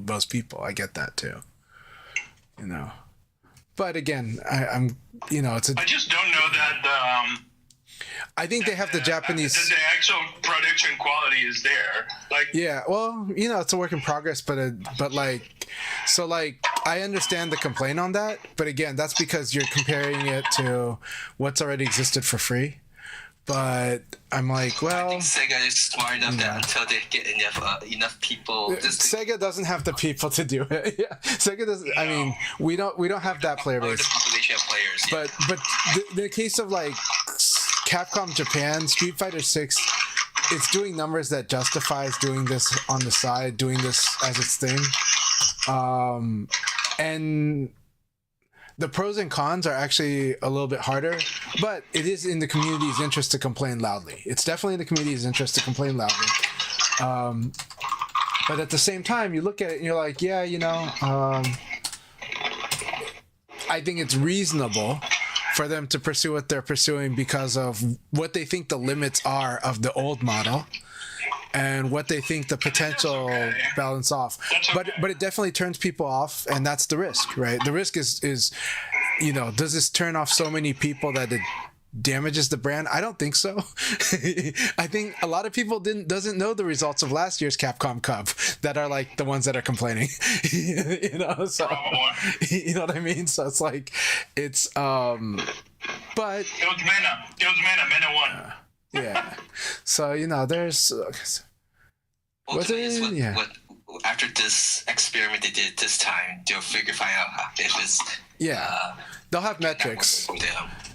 most people. I get that too. But again, I'm it's I just don't know that I think they have the Japanese. The actual production quality is there. Yeah, well, it's a work in progress, but I understand the complaint on that. But again, that's because you're comparing it to what's already existed for free. But I'm like, well, I think Sega is smart enough that until they get enough people. Sega doesn't have the people to do it. Yeah, Sega doesn't. I mean, we don't have that player base. The population of players. Yeah. But the case of like Capcom Japan, Street Fighter 6, it's doing numbers that justifies doing this on the side, doing this as its thing, and the pros and cons are actually a little bit harder, but it is in the community's interest to complain loudly. It's definitely in the community's interest to complain loudly. But at the same time, you look at it and you're like, yeah, I think it's reasonable for them to pursue what they're pursuing because of what they think the limits are of the old model and what they think the potential balance off. But it definitely turns people off, and that's the risk, right? The risk is does this turn off so many people that it damages the brand? I don't think so. I think a lot of people doesn't know the results of last year's Capcom Cup that are like the ones that are complaining. So you know what I mean? So it's like but it was Mena won. Yeah. So there's what after this experiment they did this time, they'll find out if it's they'll have metrics.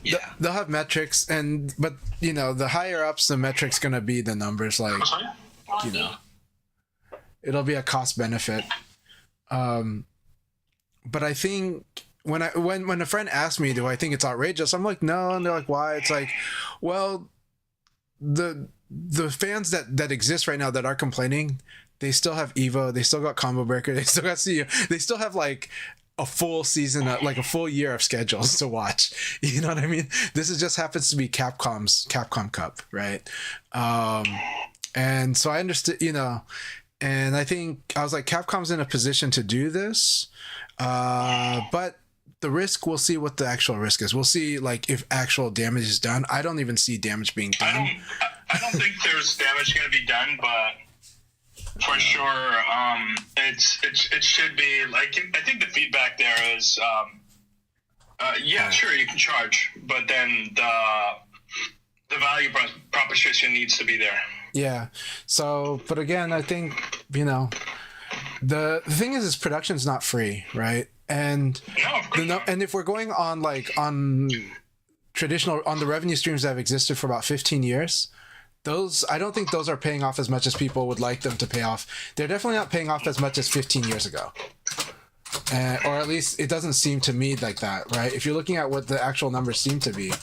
Yeah, they'll have metrics, but the higher ups, the metrics gonna be the numbers. Like it'll be a cost benefit. But I think when a friend asked me, do I think it's outrageous? I'm like, no, and they're like, why? It's like, well, the fans that exist right now that are complaining, they still have Evo, they still got Combo Breaker, they still got CU, they still have like a full season, like a full year of schedules to watch. You know what I mean? This just happens to be Capcom Cup, right? And so I understood, and I think I was like, Capcom's in a position to do this, but the risk, we'll see what the actual risk is. We'll see like if actual damage is done. I don't even see damage being done. I don't think there's damage going to be done, but for sure, it should be like, I think the feedback there is, sure, you can charge, but then the value proposition needs to be there. Yeah. So, but again, I think, the thing is production's not free, right? And and if we're going on traditional, on the revenue streams that have existed for about 15 years, I don't think those are paying off as much as people would like them to pay off. They're definitely not paying off as much as 15 years ago. Or at least it doesn't seem to me like that, right? If you're looking at what the actual numbers seem to be,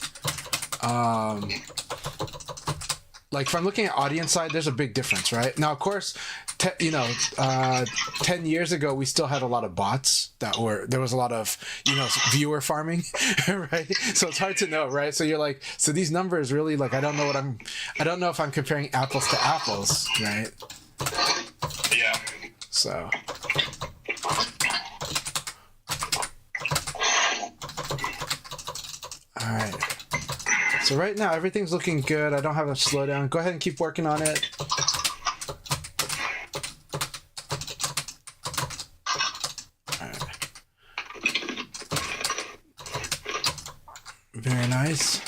like if I'm looking at audience side, there's a big difference, right? Now, of course, 10 years ago, we still had a lot of bots there was a lot of, viewer farming, right? So it's hard to know, right? So you're like, so these numbers really, like, I don't know if I'm comparing apples to apples, right? Yeah. So. All right. So right now, everything's looking good. I don't have a slowdown. Go ahead and keep working on it. Very nice.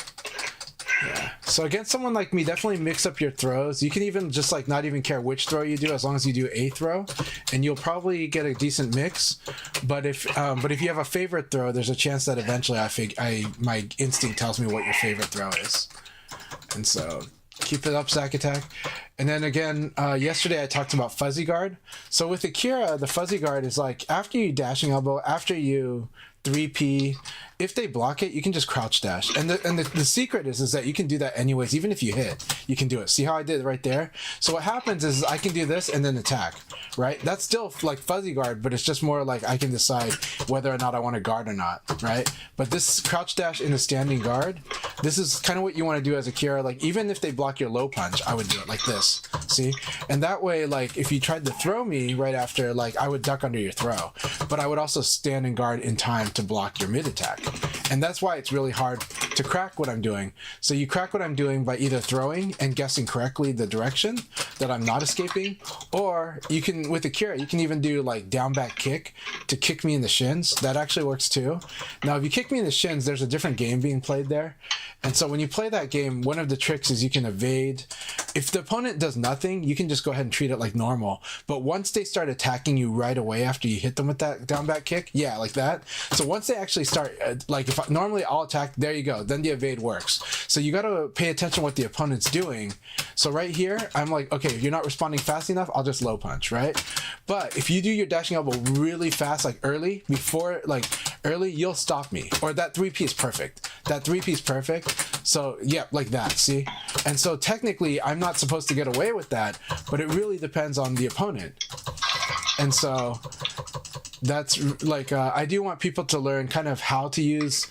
Yeah. So against someone like me, definitely mix up your throws. You can even just like not even care which throw you do, as long as you do a throw, and you'll probably get a decent mix. But if you have a favorite throw, there's a chance that eventually my instinct tells me what your favorite throw is. And so keep it up, Zack Attack. And then again, yesterday I talked about fuzzy guard. So with Akira, the fuzzy guard is like after you dashing elbow, after you 3P. If they block it, you can just crouch dash. And the secret is that you can do that anyways. Even if you hit, you can do it. See how I did it right there? So what happens is I can do this and then attack, right? That's still like fuzzy guard, but it's just more like I can decide whether or not I want to guard or not, right? But this crouch dash in a standing guard, this is kind of what you want to do as a Kira. Like even if they block your low punch, I would do it like this, see? And that way, like if you tried to throw me right after, like I would duck under your throw, but I would also stand and guard in time to block your mid attack. And that's why it's really hard to crack what I'm doing. So you crack what I'm doing by either throwing and guessing correctly the direction that I'm not escaping, or you can, with Akira, you can even do like down back kick to kick me in the shins. That actually works too. Now, if you kick me in the shins, there's a different game being played there. And so when you play that game, one of the tricks is you can evade. If the opponent does nothing, you can just go ahead and treat it like normal. But once they start attacking you right away after you hit them with that down back kick, yeah, like that. So once they actually start, like if normally I'll attack, there you go, then the evade works. So you got to pay attention what the opponent's doing. So right here, I'm like, okay, if you're not responding fast enough, I'll just low punch, right? But if you do your dashing elbow really fast, like early, before, like early, you'll stop me. Or that 3P is perfect. That 3P is perfect. So yeah, like that, see? And so technically I'm not supposed to get away with that, but it really depends on the opponent. And so that's like, I do want people to learn kind of how to use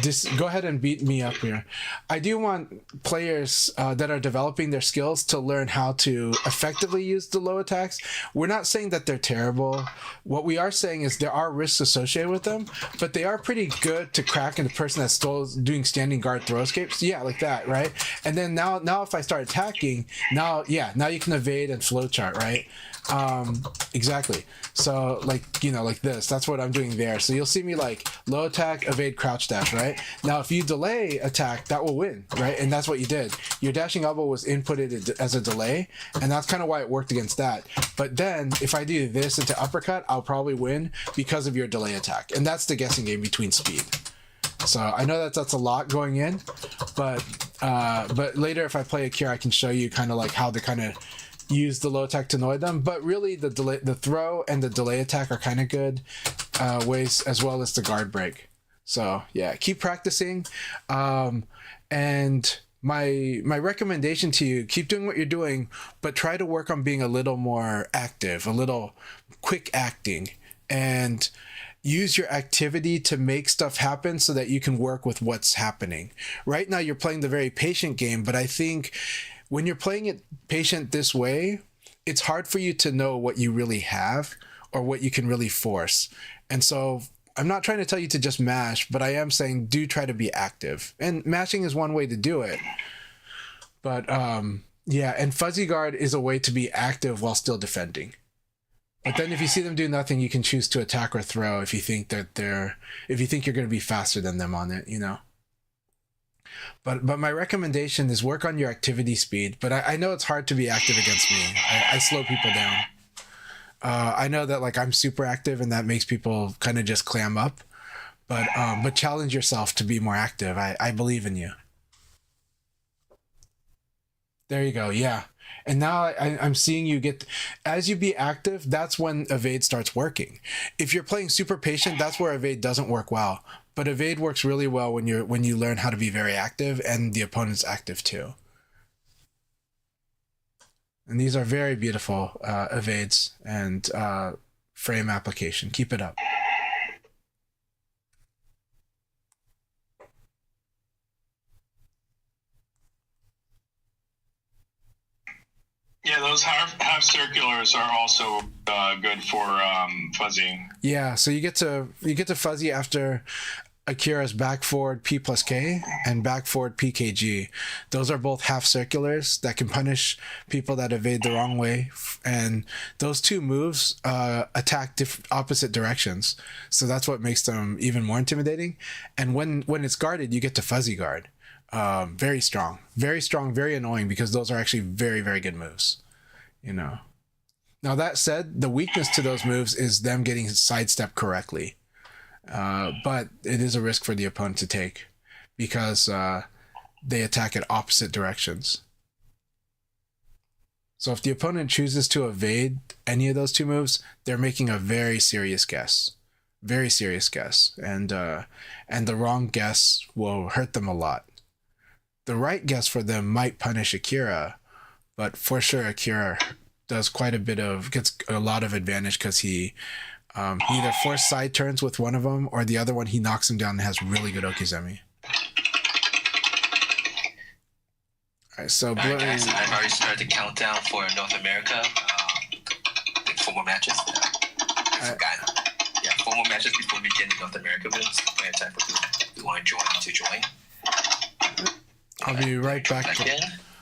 this. Go ahead and beat me up here. I do want players that are developing their skills to learn how to effectively use the low attacks. We're not saying that they're terrible. What we are saying is there are risks associated with them, but they are pretty good to crack in the person that's still doing standing guard throw escapes. Yeah, like that, right? And then now if I start attacking, now you can evade and flowchart, right? Exactly. So like, you know, like this, that's what I'm doing there. So you'll see me like low attack, evade, crouch dash, right? Now, if you delay attack, that will win, right? And that's what you did. Your dashing elbow was inputted as a delay, and that's kind of why it worked against that. But then if I do this into uppercut, I'll probably win because of your delay attack. And that's the guessing game between speed. So I know that's a lot going in, but later if I play Akira, I can show you kind of like how to kind of use the low attack to annoy them. But really the throw and the delay attack are kind of good ways, as well as the guard break. So yeah, keep practicing. And my recommendation to you, keep doing what you're doing, but try to work on being a little more active, a little quick acting, and use your activity to make stuff happen so that you can work with what's happening. Right now you're playing the very patient game, but I think when you're playing it patient this way, it's hard for you to know what you really have or what you can really force. And so I'm not trying to tell you to just mash, but I am saying do try to be active. And mashing is one way to do it. But yeah, and fuzzy guard is a way to be active while still defending. But then if you see them do nothing, you can choose to attack or throw if you think that if you think you're going to be faster than them on it, you know. But my recommendation is work on your activity speed. But I know it's hard to be active against me. I slow people down. I know that like I'm super active and that makes people kind of just clam up. But challenge yourself to be more active. I believe in you. There you go. Yeah. And now I'm seeing you get, as you be active, that's when evade starts working. If you're playing super patient, that's where evade doesn't work well. But evade works really well when you learn how to be very active and the opponent's active too. And these are very beautiful evades and frame application. Keep it up. Yeah, those half circulars are also good for fuzzy. Yeah, so you get to fuzzy after Akira's back forward P plus K and back forward PKG. Those are both half circulars that can punish people that evade the wrong way, and those two moves attack opposite directions. So that's what makes them even more intimidating. And when it's guarded, you get to fuzzy guard. Very strong, very annoying, because those are actually very, very good moves, you know. Now that said, the weakness to those moves is them getting sidestepped correctly. But it is a risk for the opponent to take because they attack at opposite directions. So if the opponent chooses to evade any of those two moves, they're making a very serious guess. very serious guess, and the wrong guess will hurt them a lot. The right guess for them might punish Akira, but for sure Akira gets a lot of advantage because he either force side turns with one of them, or the other one he knocks him down and has really good Okizemi. All right, so Alright, guys, I've already started the countdown for North America. I think 4 more matches. I forgot. Yeah, 4 more matches before we get into North America. But it's plenty of time for people who want to join. I'll be right back.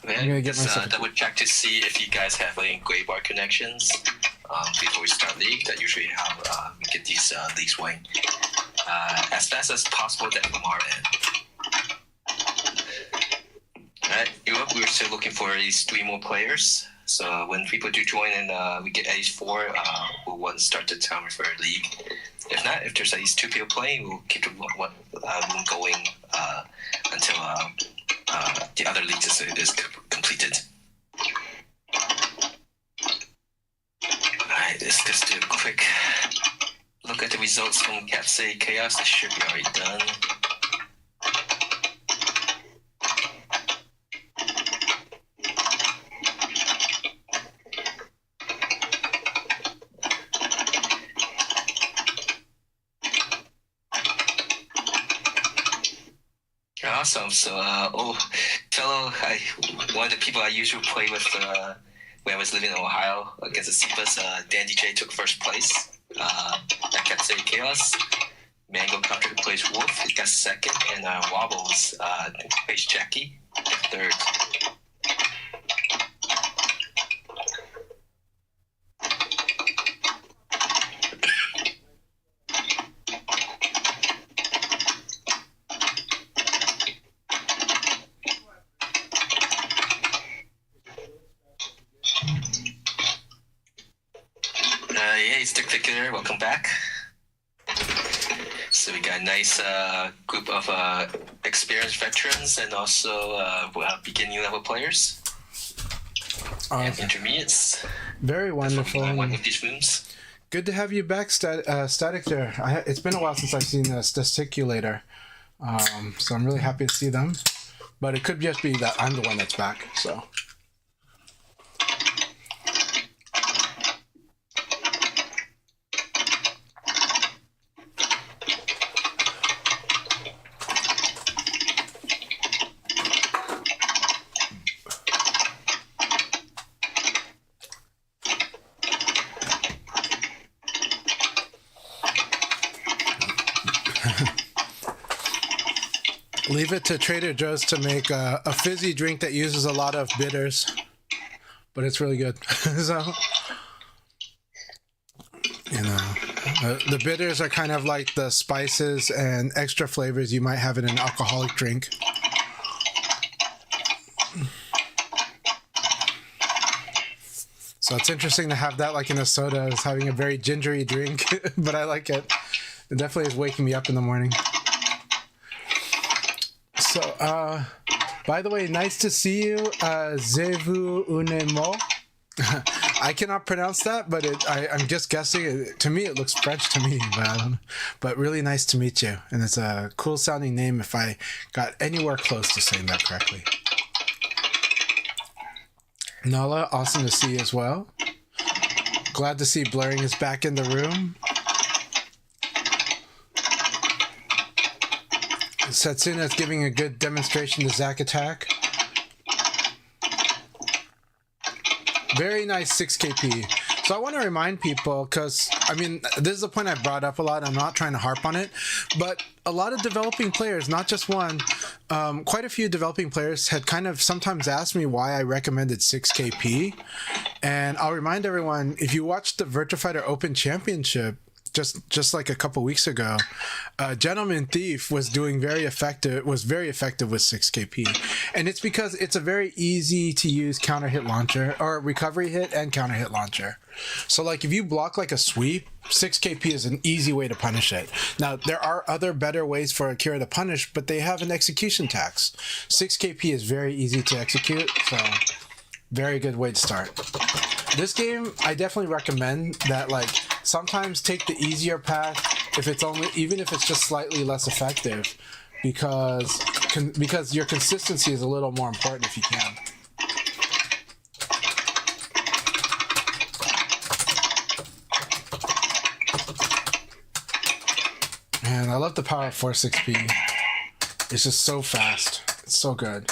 I'm gonna get myself double check to see if you guys have any gray bar connections before we start league. That usually how we get these leagues going as fast as possible from our end. Alright, Europe, we're still looking for at least 3 more players. So when people do join and we get at least 4, we'll want to start the timer for a league. If not, if there's at least 2 people playing, we'll keep the room going until the other leagues is completed. Alright, let's just do a quick look at the results from Katsei Chaos. This should be already done. Awesome. So, one of the people I usually play with when I was living in Ohio against the Seabus, Dandy J took first place at Katsei Chaos. Mango Contract plays Wolf, he got second, and Wobbles plays Jackie, third. Welcome back. So we got a nice group of experienced veterans and also beginning level players and intermediates. Very wonderful. One of these rooms. Good to have you back, Static there. It's been a while since I've seen the Gesticulator, so I'm really happy to see them. But it could just be that I'm the one that's back, so... Leave it to Trader Joe's to make a fizzy drink that uses a lot of bitters, but it's really good. So, you know, the bitters are kind of like the spices and extra flavors you might have in an alcoholic drink. So it's interesting to have that like in a soda as having a very gingery drink, but I like it. It definitely is waking me up in the morning. So, by the way, nice to see you, Zevu Unemo. I cannot pronounce that, but I'm just guessing. To me, it looks French to me, but I don't know. But really nice to meet you, and it's a cool sounding name if I got anywhere close to saying that correctly. Nala, awesome to see you as well. Glad to see Blurring is back in the room. Setsuna is giving a good demonstration to Zack Attack. Very nice 6KP. So I want to remind people, because, I mean, this is a point I've brought up a lot. I'm not trying to harp on it. But a lot of developing players, not just one, quite a few developing players had kind of sometimes asked me why I recommended 6KP. And I'll remind everyone, if you watched the Virtua Fighter Open Championship, just like a couple weeks ago, Gentleman Thief was very effective with 6KP, and it's because it's a very easy to use counter hit launcher, or recovery hit and counter hit launcher. So like if you block like a sweep, 6KP is an easy way to punish it. Now there are other better ways for Akira to punish, but they have an execution tax. 6KP is very easy to execute, so very good way to start. This game, I definitely recommend that, like, sometimes take the easier path if it's only, even if it's just slightly less effective, because your consistency is a little more important if you can. Man, I love the power of 4-6P. It's just so fast. It's so good.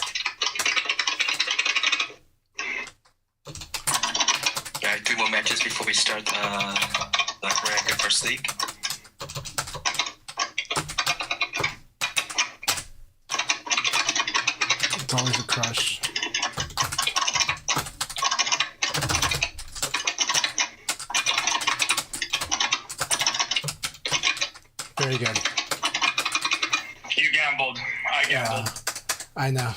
All right, 3 more matches before we start North America First League. It's always a crush. Very good. You gambled. I gambled. I know.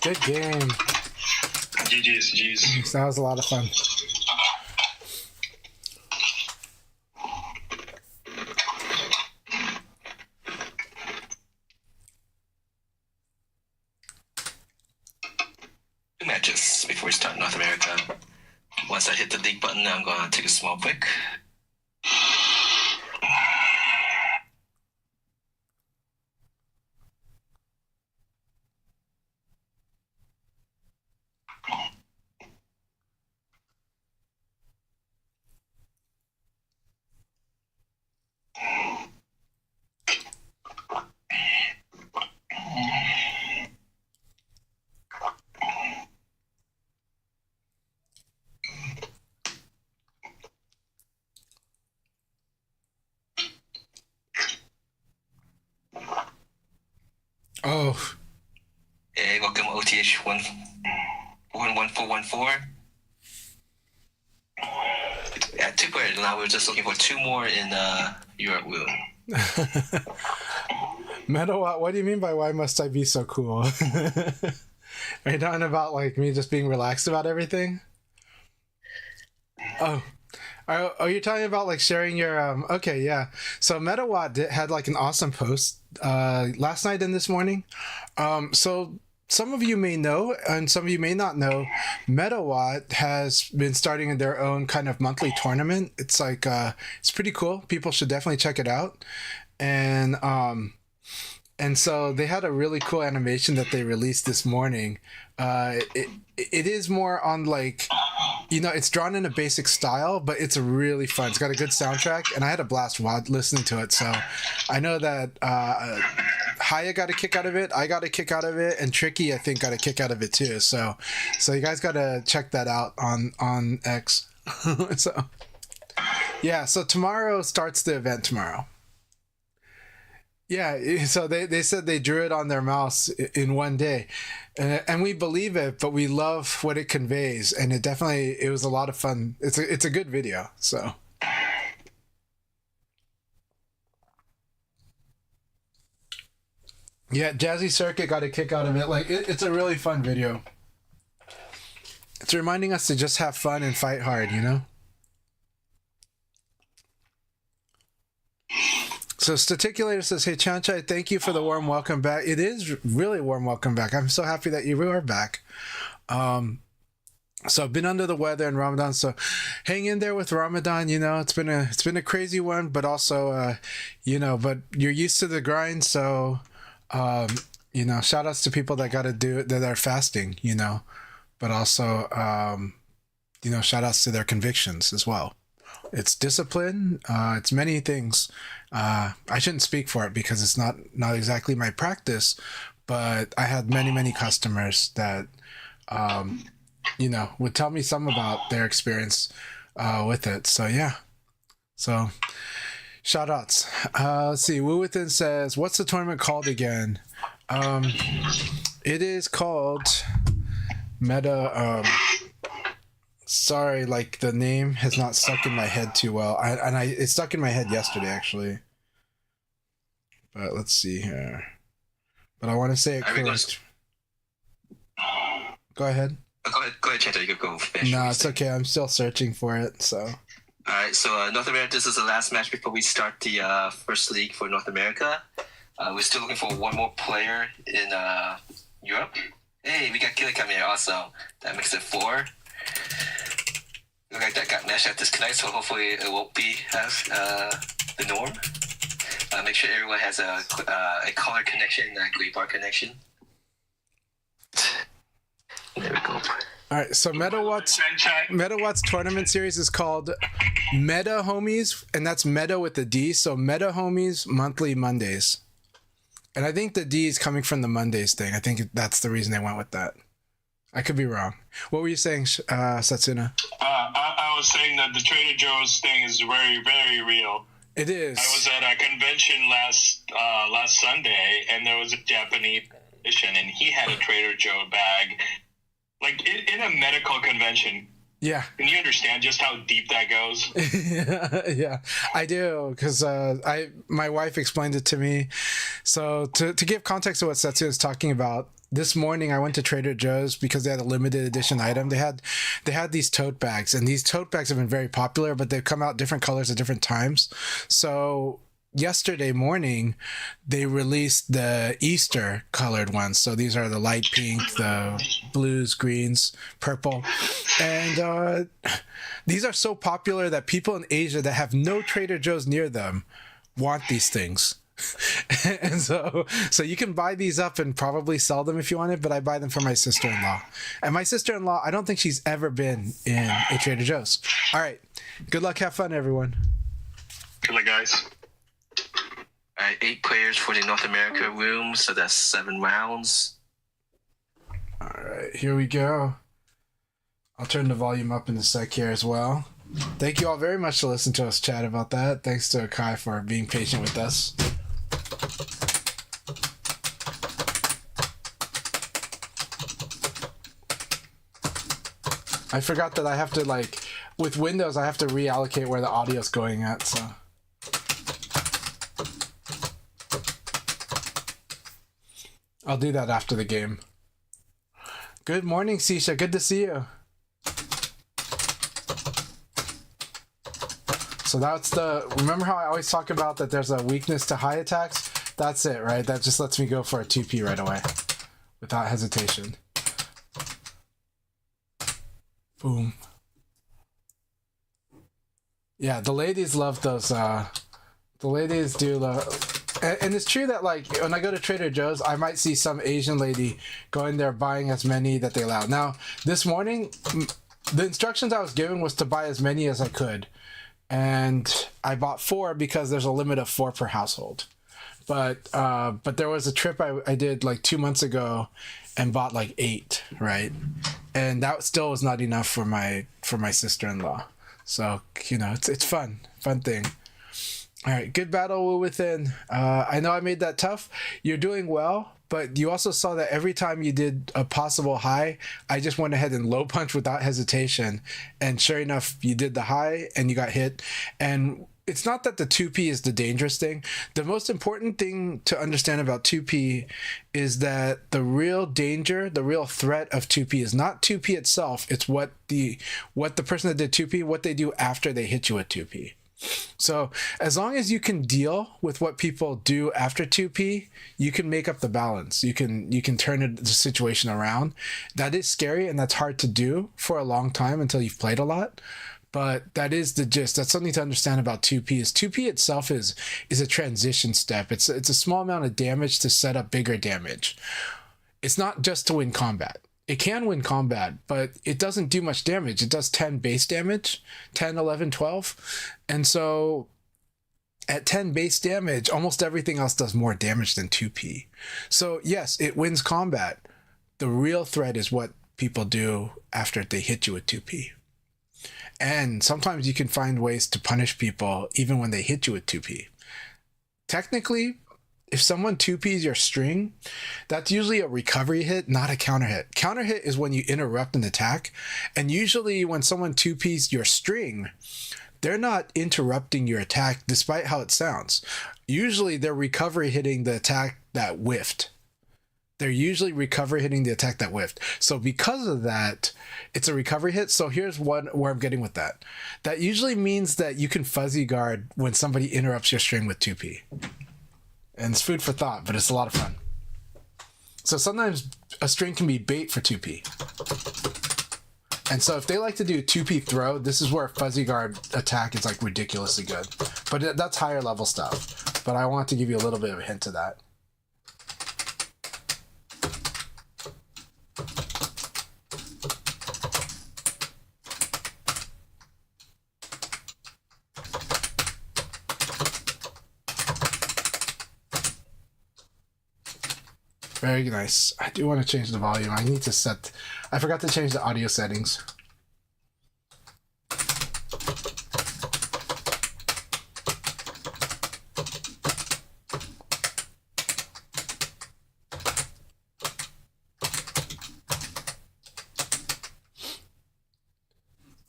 Good game. GG's. That was a lot of fun. Matches before we start North America. Once I hit the league button, I'm going to take a small break. Oh. Hey, welcome OTH 11414. Yeah, 2 players. Now we're just looking for 2 more in Europe Wheel. Meadowatt, what do you mean by why must I be so cool? Are you talking about like me just being relaxed about everything? Oh. Are you talking about like sharing your okay, yeah. So Meadowatt had like an awesome post last night and this morning. So some of you may know and some of you may not know, Meadowatt has been starting their own kind of monthly tournament. It's like it's pretty cool. People should definitely check it out. And so they had a really cool animation that they released this morning. It is more on like, you know, it's drawn in a basic style, but it's really fun. It's got a good soundtrack, and I had a blast while listening to it. So I know that Haya got a kick out of it, I got a kick out of it, and Tricky, I think, got a kick out of it too. So you guys got to check that out on X. So yeah, so tomorrow starts the event tomorrow. Yeah, so they said they drew it on their mouse in one day, and we believe it, but we love what it conveys, and it was a lot of fun. It's a good video. So yeah, Jazzy Circuit got a kick out of it. Like it's a really fun video. It's reminding us to just have fun and fight hard, you know. So Staticulator says, hey, Chanchai, thank you for the warm welcome back. It is really warm welcome back. I'm so happy that you are back. So I've been under the weather in Ramadan, so hang in there with Ramadan. You know, it's been a crazy one, but also, you know, but you're used to the grind. So, you know, shout outs to people that got to do it, that are fasting, you know, but also, you know, shout outs to their convictions as well. It's discipline. It's many things. I shouldn't speak for it because it's not exactly my practice, but I had many customers that, you know, would tell me some about their experience with it. So yeah. So shout outs. Let's see. Woo Within says, what's the tournament called again? It is called Meta. Sorry, like the name has not stuck in my head too well. It stuck in my head yesterday actually. But let's see here. But I want to say it correct. Go ahead. Go ahead, Chanto. You could go finish. No, it's okay. I'm still searching for it. So. All right. So North America. This is the last match before we start the first league for North America. We're still looking for one more player in Europe. Hey, we got Killicum here also. That makes it 4. Look like that got matched at disconnect, so hopefully it won't be the norm. Make sure everyone has a color connection, a gray bar connection. There we go. All right, so MetaWatt's tournament series is called Meta Homies, and that's Meta with the D, so Meta Homies Monthly Mondays. And I think the D is coming from the Mondays thing. I think that's the reason they went with that. I could be wrong. What were you saying, Satsuna? I was saying that the Trader Joe's thing is very, very real. It is. I was at a convention last Sunday, and there was a Japanese musician, and he had a Trader Joe bag, like in a medical convention. Yeah. Can you understand just how deep that goes? Yeah, I do, because my wife explained it to me. So to give context to what Setsu is talking about, this morning I went to Trader Joe's because they had a limited edition item. They had these tote bags, and these tote bags have been very popular, but they've come out different colors at different times. So yesterday morning they released the Easter colored ones. So these are the light pink, the blues, greens, purple, and these are so popular that people in Asia that have no Trader Joe's near them want these things. And so you can buy these up and probably sell them if you want it, but I buy them for my sister-in-law. And my sister-in-law, I don't think she's ever been in a Trader Joe's. All right, good luck, have fun, everyone. Good luck, guys. All right, 8 players for the North America room, so that's 7 rounds. All right, here we go. I'll turn the volume up in a sec here as well. Thank you all very much to listen to us chat about that. Thanks to Akai for being patient with us. I forgot that I have to, like, with Windows, I have to reallocate where the audio's going at, so. I'll do that after the game. Good morning, Sisha. Good to see you. So that's remember how I always talk about that there's a weakness to high attacks? That's it, right? That just lets me go for a 2P right away without hesitation. Boom. Yeah, the ladies love those. The ladies do love. And it's true that, like, when I go to Trader Joe's, I might see some Asian lady going there buying as many that they allow. Now, this morning, the instructions I was given was to buy as many as I could. And I bought 4 because there's a limit of 4 per household. But there was a trip I did like 2 months ago and bought like 8, right? And that still was not enough for my sister-in-law. So, you know, it's fun thing. All right, good battle, Wu Within. I know I made that tough. You're doing well, but you also saw that every time you did a possible high, I just went ahead and low punch without hesitation. And sure enough, you did the high and you got hit. And it's not that the 2P is the dangerous thing. The most important thing to understand about 2P is that the real danger, the real threat of 2P is not 2P itself. It's what the person that did 2P, what they do after they hit you with 2P. So as long as you can deal with what people do after 2P, you can make up the balance. You can turn the situation around. That is scary and that's hard to do for a long time until you've played a lot. But that is the gist. That's something to understand about 2P. Is 2P itself is a transition step. It's a small amount of damage to set up bigger damage. It's not just to win combat. It can win combat, but it doesn't do much damage. It does 10 base damage, 10, 11, 12. And so at 10 base damage, almost everything else does more damage than 2P. So yes, it wins combat. The real threat is what people do after they hit you with 2P. And sometimes you can find ways to punish people even when they hit you with 2P. Technically, if someone 2Ps your string, that's usually a recovery hit, not a counter hit. Counter hit is when you interrupt an attack. And usually when someone 2Ps your string, they're not interrupting your attack despite how it sounds. Usually they're recovery hitting the attack that whiffed. they're usually recovery hitting the attack that whiffed. So because of that, it's a recovery hit. So here's where I'm getting with that. That usually means that you can fuzzy guard when somebody interrupts your string with 2P. And it's food for thought, but it's a lot of fun. So sometimes a string can be bait for 2P. And so if they like to do 2P throw, this is where a fuzzy guard attack is like ridiculously good. But that's higher level stuff. But I want to give you a little bit of a hint to that. Very nice. I do want to change the volume. I need to set... I forgot to change the audio settings.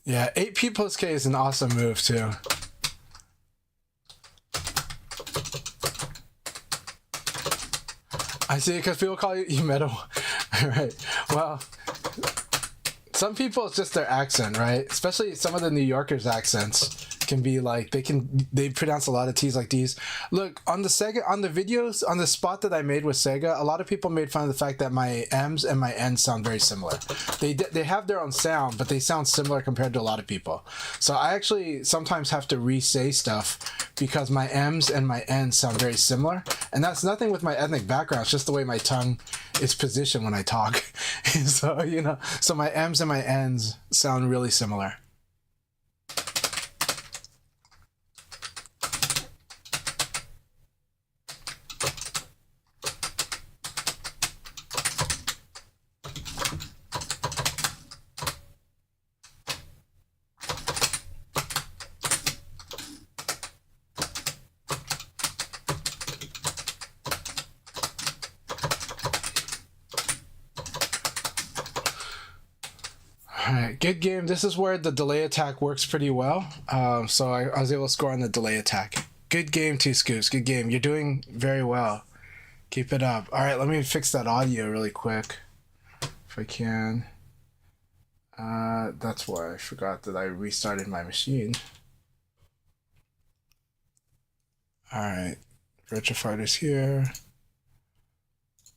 Yeah, 8P plus K is an awesome move too. I see, because people call you metal. Right. Well, some people, it's just their accent, right? Especially some of the New Yorkers' accents can be like, they pronounce a lot of T's like D's. Look, on the videos, on the spot that I made with Sega, a lot of people made fun of the fact that my M's and my N's sound very similar. They have their own sound, but they sound similar compared to a lot of people. So I actually sometimes have to re-say stuff because my M's and my N's sound very similar. And that's nothing with my ethnic background. It's just the way my tongue is positioned when I talk. So, you know, so my M's and my N's sound really similar. Alright, good game. This is where the delay attack works pretty well. So I was able to score on the delay attack. Good game, Two Scoops. Good game. You're doing very well. Keep it up. Alright, let me fix that audio really quick. If I can. That's why I forgot that I restarted my machine. Alright. Retrofighter's here.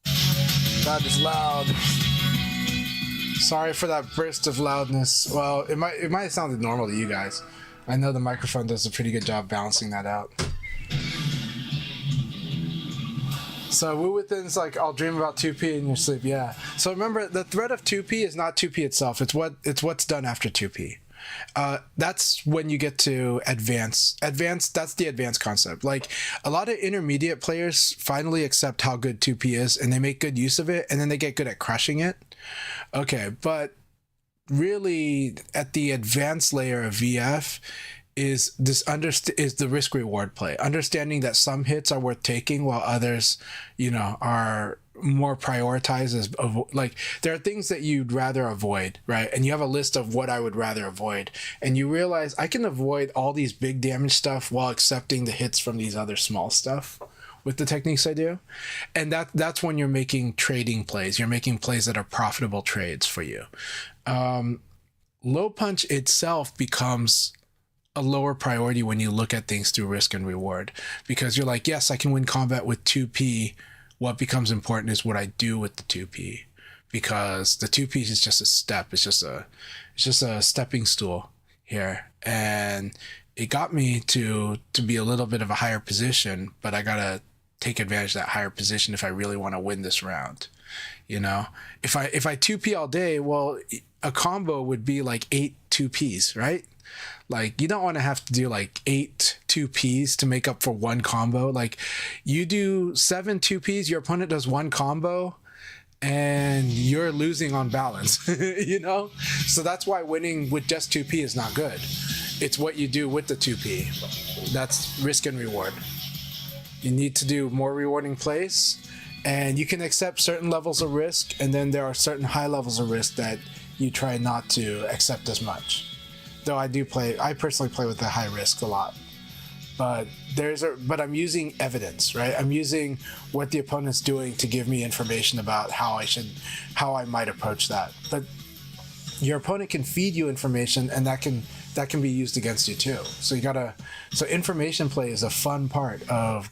That is loud. Sorry for that burst of loudness. Well, it might have sounded normal to you guys. I know the microphone does a pretty good job balancing that out. So Wu Within's like, I'll dream about 2P in your sleep. Yeah. So remember, the threat of 2P is not 2P itself. It's what's done after 2P. That's when you get to advanced, that's the advanced concept. Like, a lot of intermediate players finally accept how good 2P is and they make good use of it, and then they get good at crushing it. Okay, but really at the advanced layer of VF is the risk reward play, understanding that some hits are worth taking while others, you know, are more prioritized as like, there are things that you'd rather avoid, right? And you have a list of what I would rather avoid, and you realize I can avoid all these big damage stuff while accepting the hits from these other small stuff with the techniques I do. And that's when you're making trading plays. You're making plays that are profitable trades for you. Low punch itself becomes a lower priority when you look at things through risk and reward, because you're like, yes, I can win combat with 2P. What becomes important is what I do with the 2P, because the 2P is just a step. It's just a stepping stool here. And it got me to be a little bit of a higher position, but I gotta take advantage of that higher position if I really want to win this round. You know, if I 2P all day, well, a combo would be like 8 2Ps, right? Like, you don't want to have to do like 8 2Ps to make up for one combo. Like, you do 7 2Ps, your opponent does one combo, and you're losing on balance, you know? So that's why winning with just 2P is not good. It's what you do with the 2P. That's risk and reward. You need to do more rewarding plays, and you can accept certain levels of risk, and then there are certain high levels of risk that you try not to accept as much. Though I personally play with the high risk a lot. but but I'm using evidence, right? I'm using what the opponent's doing to give me information about how I might approach that. But your opponent can feed you information, and that can be used against you too. So information play is a fun part of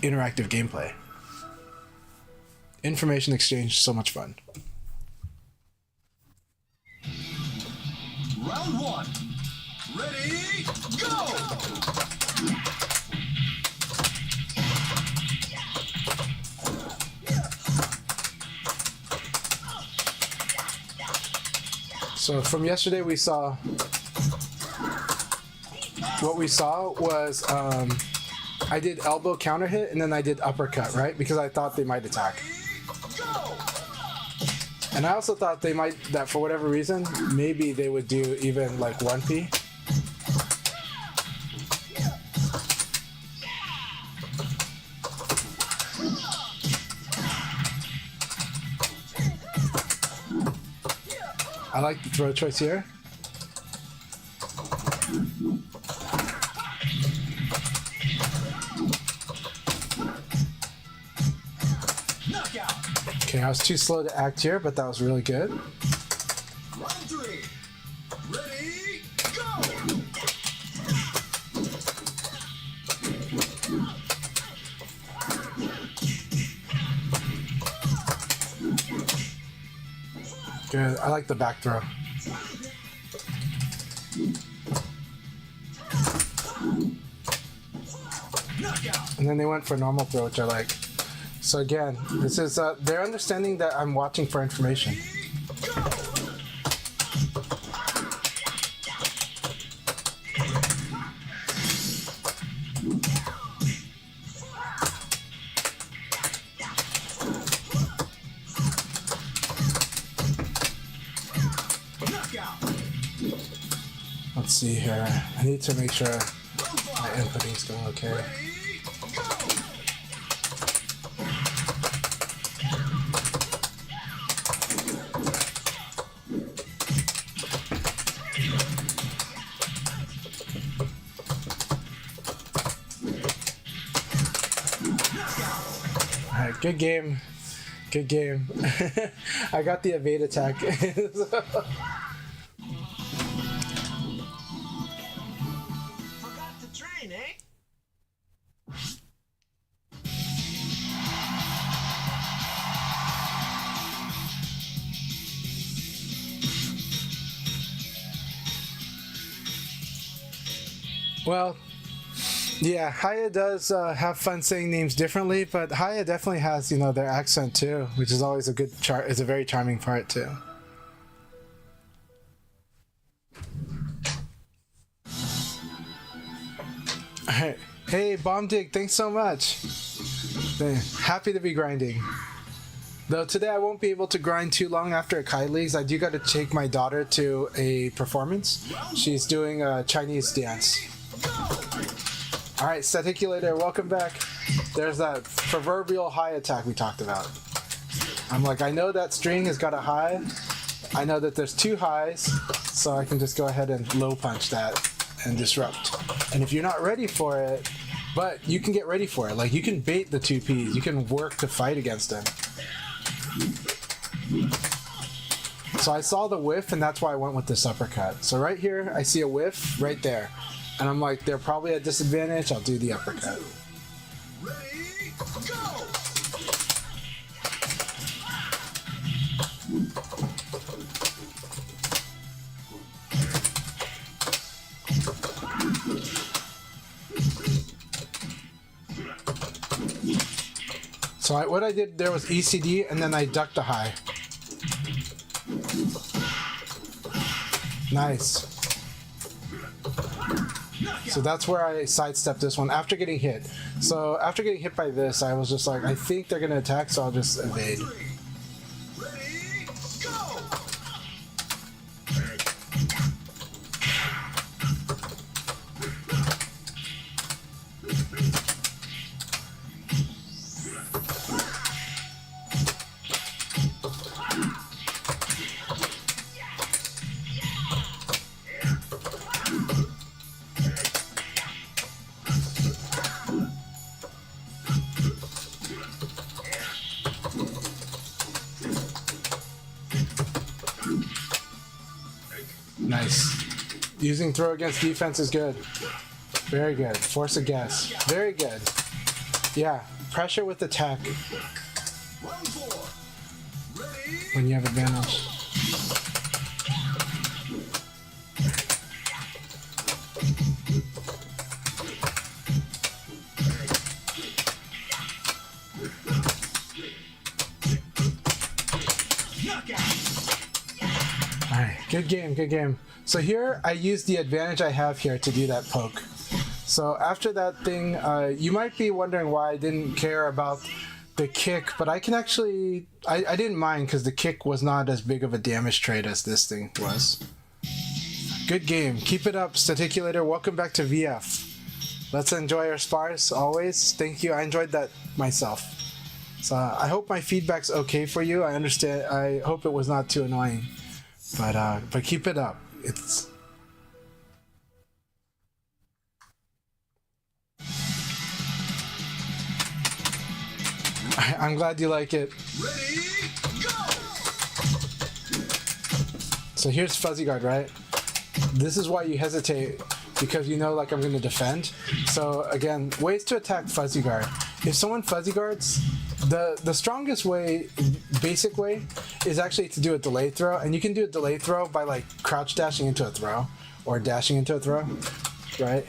interactive gameplay. Information exchange, so much fun. Round 1. Ready, go! So from yesterday, what we saw was I did elbow counter hit, and then I did uppercut, right? Because I thought they might attack. And I also thought that for whatever reason, maybe they would do even like 1P. I like the throw choice here. Okay, I was too slow to act here, but that was really good. Round 3. Ready, go! Good. I like the back throw. And then they went for normal throw, which I like. So again, this is they're understanding that I'm watching for information. Let's see here. I need to make sure my inputting is going okay. Alright, good game. Good game. I got the evade attack. Well, yeah, Haya does have fun saying names differently, but Haya definitely has, their accent too, which is always a good it's a very charming part too. Alright. Hey, Bomb Dig, thanks so much. Happy to be grinding. Though today I won't be able to grind too long after Akai leagues. I do got to take my daughter to a performance. She's doing a Chinese dance. Alright, Staticulator, welcome back. There's that proverbial high attack we talked about. I'm like, I know that string has got a high. I know that there's two highs, so I can just go ahead and low punch that and disrupt. And if you're not ready for it, but you can get ready for it. Like, you can bait the 2Ps. You can work to fight against them. So I saw the whiff, and that's why I went with this uppercut. So right here, I see a whiff right there. And I'm like, they're probably at disadvantage. I'll do the uppercut. Ready, go! So what I did there was ECD, and then I ducked the high. Nice. So that's where I sidestepped this one after getting hit. So after getting hit by this, I was just like, I think they're going to attack, so I'll just evade. Ready, go! Nice. Using throw against defense is good. Very good. Force a guess. Very good. Yeah. Pressure with attack Round 4. Ready? when you have advantage. Alright, good game, good game. So here, I use the advantage I have here to do that poke. So after that thing, you might be wondering why I didn't care about the kick, but I can actually... I didn't mind because the kick was not as big of a damage trade as this thing was. Good game. Keep it up, Staticulator. Welcome back to VF. Let's enjoy our spars, always. Thank you. I enjoyed that myself. So I hope my feedback's okay for you. I understand. I hope it was not too annoying. But keep it up. It's... I'm glad you like it. Ready? Go! So here's Fuzzy Guard, right? This is why you hesitate, because you know, like, I'm going to defend. So again, ways to attack Fuzzy Guard. If someone Fuzzy Guards, the strongest way, basic way, is actually to do a delayed throw. And you can do a delayed throw by, like, crouch dashing into a throw, or dashing into a throw, right?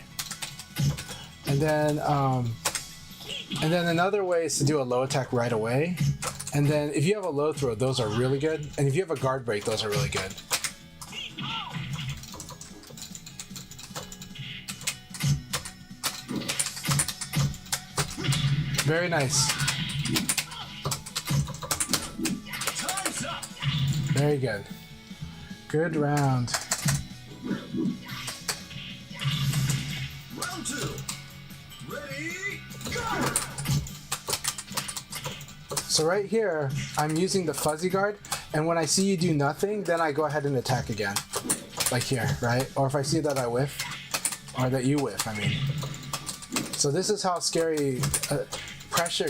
And then another way is to do a low attack right away. And then if you have a low throw, those are really good. And if you have a guard break, those are really good. Very nice. Time's up! Very good. Good round. Round 2. Ready? Go! So right here, I'm using the Fuzzy Guard, and when I see you do nothing, then I go ahead and attack again. Like here, right? Or if I see that I whiff, or that you whiff, I mean. So this is how scary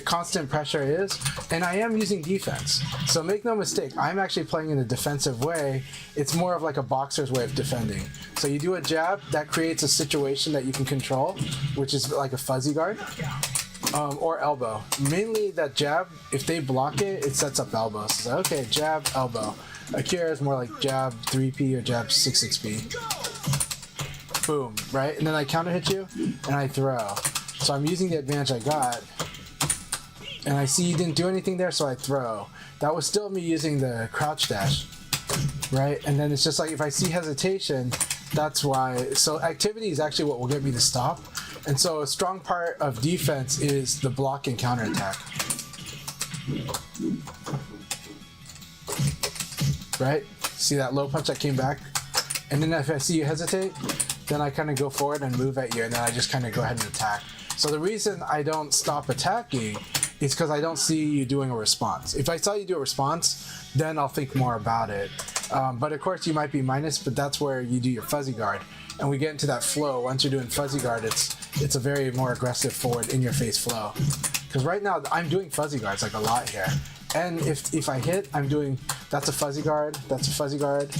constant pressure is, and I am using defense. So make no mistake, I'm actually playing in a defensive way. It's more of like a boxer's way of defending. So you do a jab, that creates a situation that you can control, which is like a Fuzzy Guard. Or elbow. Mainly that jab, if they block it, it sets up elbows. So okay, jab, elbow. Akira is more like jab 3P or jab 6-6P. Boom, right? And then I counter hit you, and I throw. So I'm using the advantage I got, and I see you didn't do anything there, so I throw. That was still me using the crouch dash, right? And then it's just like if I see hesitation, that's why. So activity is actually what will get me to stop. And so a strong part of defense is the block and counter attack. Right? See that low punch that came back? And then if I see you hesitate, then I kind of go forward and move at you, and then I just kind of go ahead and attack. So the reason I don't stop attacking is because I don't see you doing a response. If I saw you do a response, then I'll think more about it. But of course you might be minus, but that's where you do your Fuzzy Guard. And we get into that flow. Once you're doing Fuzzy Guard, it's a very more aggressive forward in-your-face flow. Because right now I'm doing Fuzzy Guards like a lot here. And if I hit, I'm doing, that's a Fuzzy Guard, that's a Fuzzy Guard.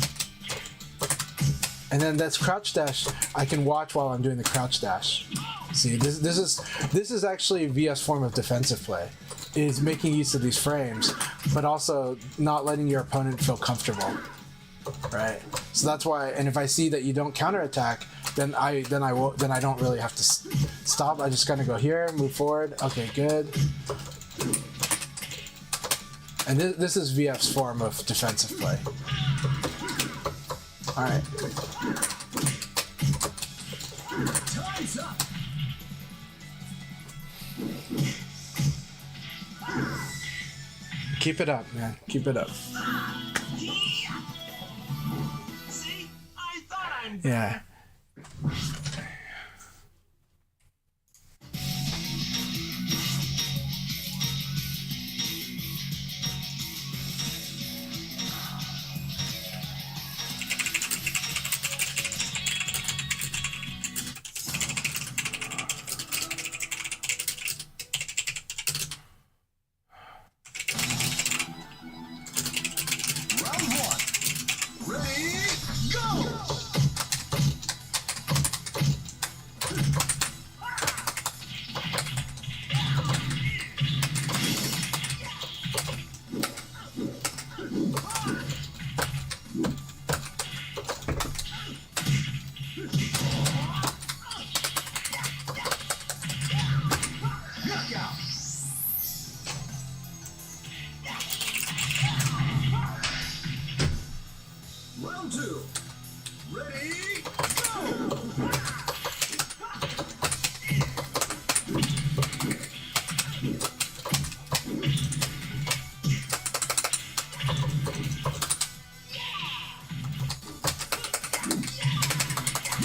And then that's crouch dash. I can watch while I'm doing the crouch dash. See, this is actually VS form of defensive play, is making use of these frames, but also not letting your opponent feel comfortable. Right. So that's why. And if I see that you don't counterattack, then I don't really have to stop. I just kind of go here, move forward. Okay, good. And this is VF's form of defensive play. All right. Time's up! Keep it up, man. Keep it up. See? I thought I'm... Yeah. Round 1. Ready? Go!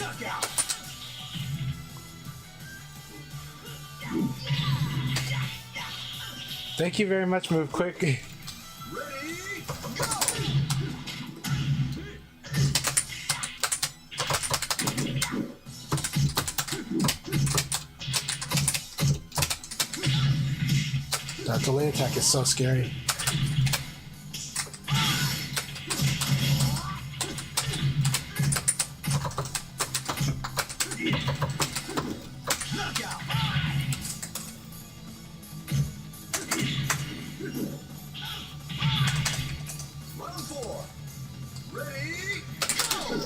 Knockout. Thank you very much, Move Quick. Ready, go! That delay attack is so scary. Knockout. Round 4. Ready, go!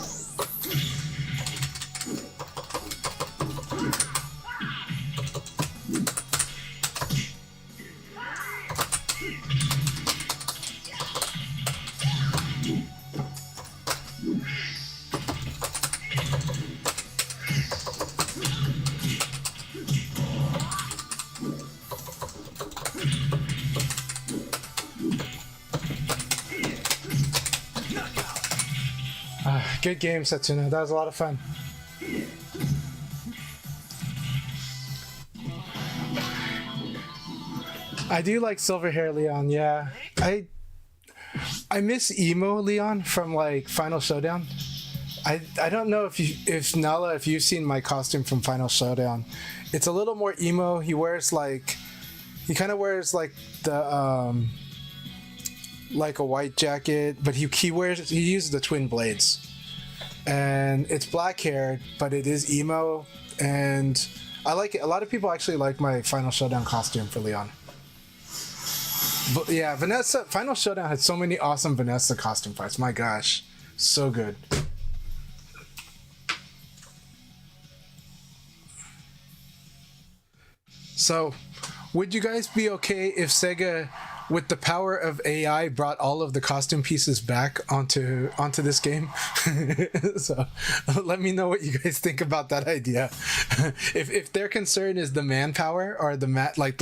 Good game, Setsuna. That was a lot of fun. I do like silver hair Leon, yeah. I miss emo Leon from like Final Showdown. I don't know if Nala, if you've seen my costume from Final Showdown. It's a little more emo. He kind of wears like the like a white jacket, but he uses the twin blades. And it's black hair, but it is emo, and I like it. A lot of people actually like my Final Showdown costume for Leon. But yeah, Vanessa, Final Showdown had so many awesome Vanessa costume parts. My gosh, so good. So, would you guys be okay if Sega, with the power of AI, brought all of the costume pieces back onto this game? So, let me know what you guys think about that idea. If their concern is the manpower or the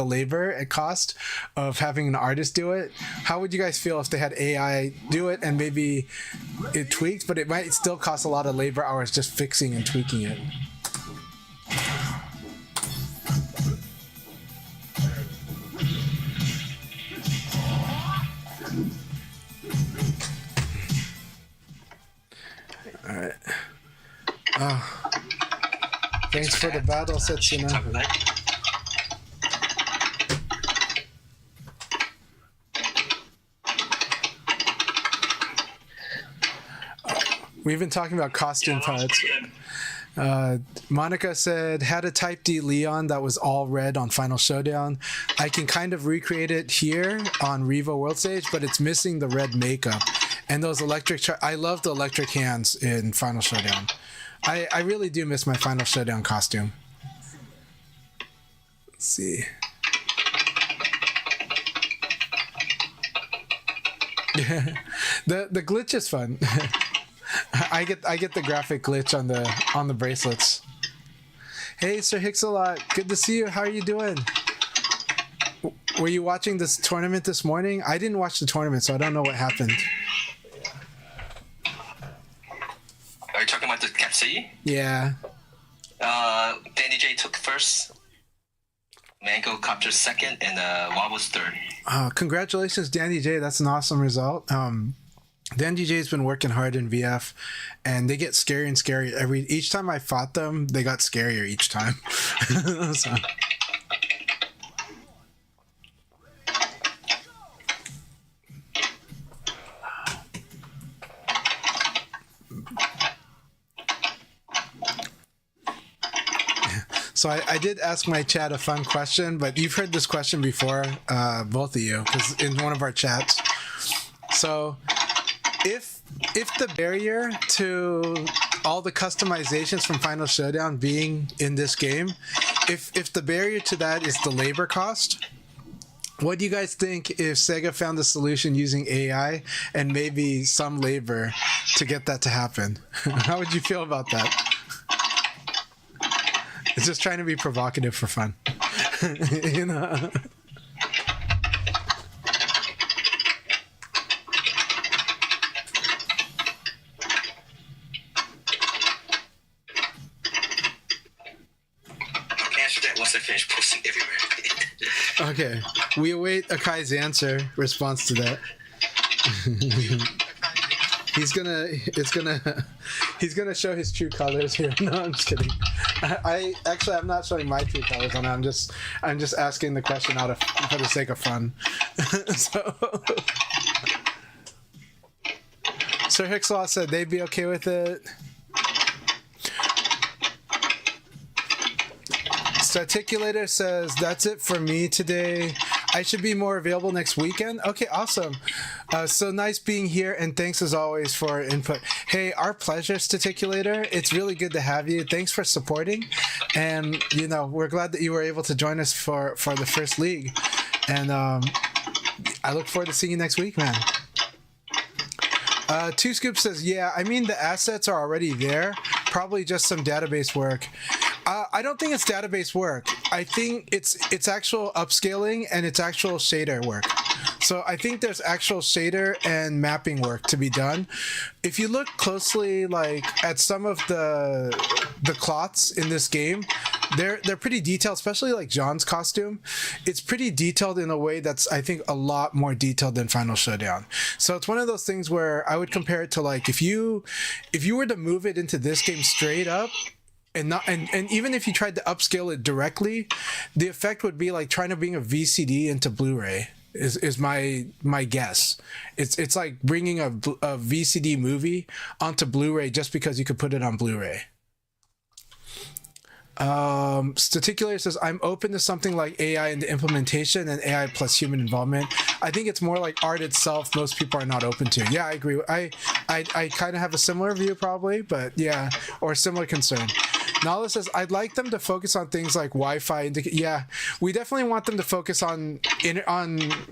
labor at cost of having an artist do it, how would you guys feel if they had AI do it and maybe it tweaks, but it might still cost a lot of labor hours just fixing and tweaking it? Alright. Thanks for the battle, Setsuna. We've been talking about costume parts. Monica said, had a Type D Leon that was all red on Final Showdown. I can kind of recreate it here on Revo World Stage, but it's missing the red makeup. And those I love the electric hands in Final Showdown. I really do miss my Final Showdown costume. Let's see. The glitch is fun. I get the graphic glitch on the bracelets. Hey, Sir Hixalot, good to see you. How are you doing? Were you watching this tournament this morning? I didn't watch the tournament, so I don't know what happened. Are you talking about the Cap C? Yeah. Danny J took first, Mango Copter second, and Wobbles third. Congratulations, Danny J. That's an awesome result. Danny J's been working hard in VF, and they get scarier and scarier each time I fought them. They got scarier each time. So. So I did ask my chat a fun question, but you've heard this question before, both of you, because in one of our chats. So if the barrier to all the customizations from Final Showdown being in this game, if the barrier to that is the labor cost, what do you guys think if Sega found a solution using AI and maybe some labor to get that to happen? How would you feel about that? It's just trying to be provocative for fun. You know? once I finish posting everywhere. Okay, we await Akai's response to that. He's gonna show his true colors here. No, I'm just kidding. I'm not showing my true colors on it. I'm just asking the question for the sake of fun. So Sir Hickslaw said they'd be okay with it. Staticulator says that's it for me today. I should be more available next weekend. Okay, awesome. So nice being here, and thanks as always for input. Hey, our pleasure, Staticulator. It's really good to have you. Thanks for supporting, and we're glad that you were able to join us for the first league, and I look forward to seeing you next week, man. Two Scoop says, yeah, I mean the assets are already there, probably just some database work. I don't think it's database work. I think it's actual upscaling and it's actual shader work. So I think there's actual shader and mapping work to be done. If you look closely, like at some of the clots in this game, they're pretty detailed, especially like John's costume. It's pretty detailed in a way that's, I think, a lot more detailed than Final Showdown. So it's one of those things where I would compare it to, like, if you were to move it into this game straight up, and even if you tried to upscale it directly, the effect would be like trying to bring a VCD into Blu-ray. Is my guess. It's like bringing a VCD movie onto Blu-ray just because you could put it on Blu-ray. Staticulator says, I'm open to something like AI in the implementation and AI plus human involvement. I think it's more like art itself most people are not open to. Yeah, I agree. I kind of have a similar view probably, but yeah, or a similar concern. Nala says, I'd like them to focus on things like Wi-Fi. Yeah, we definitely want them to focus on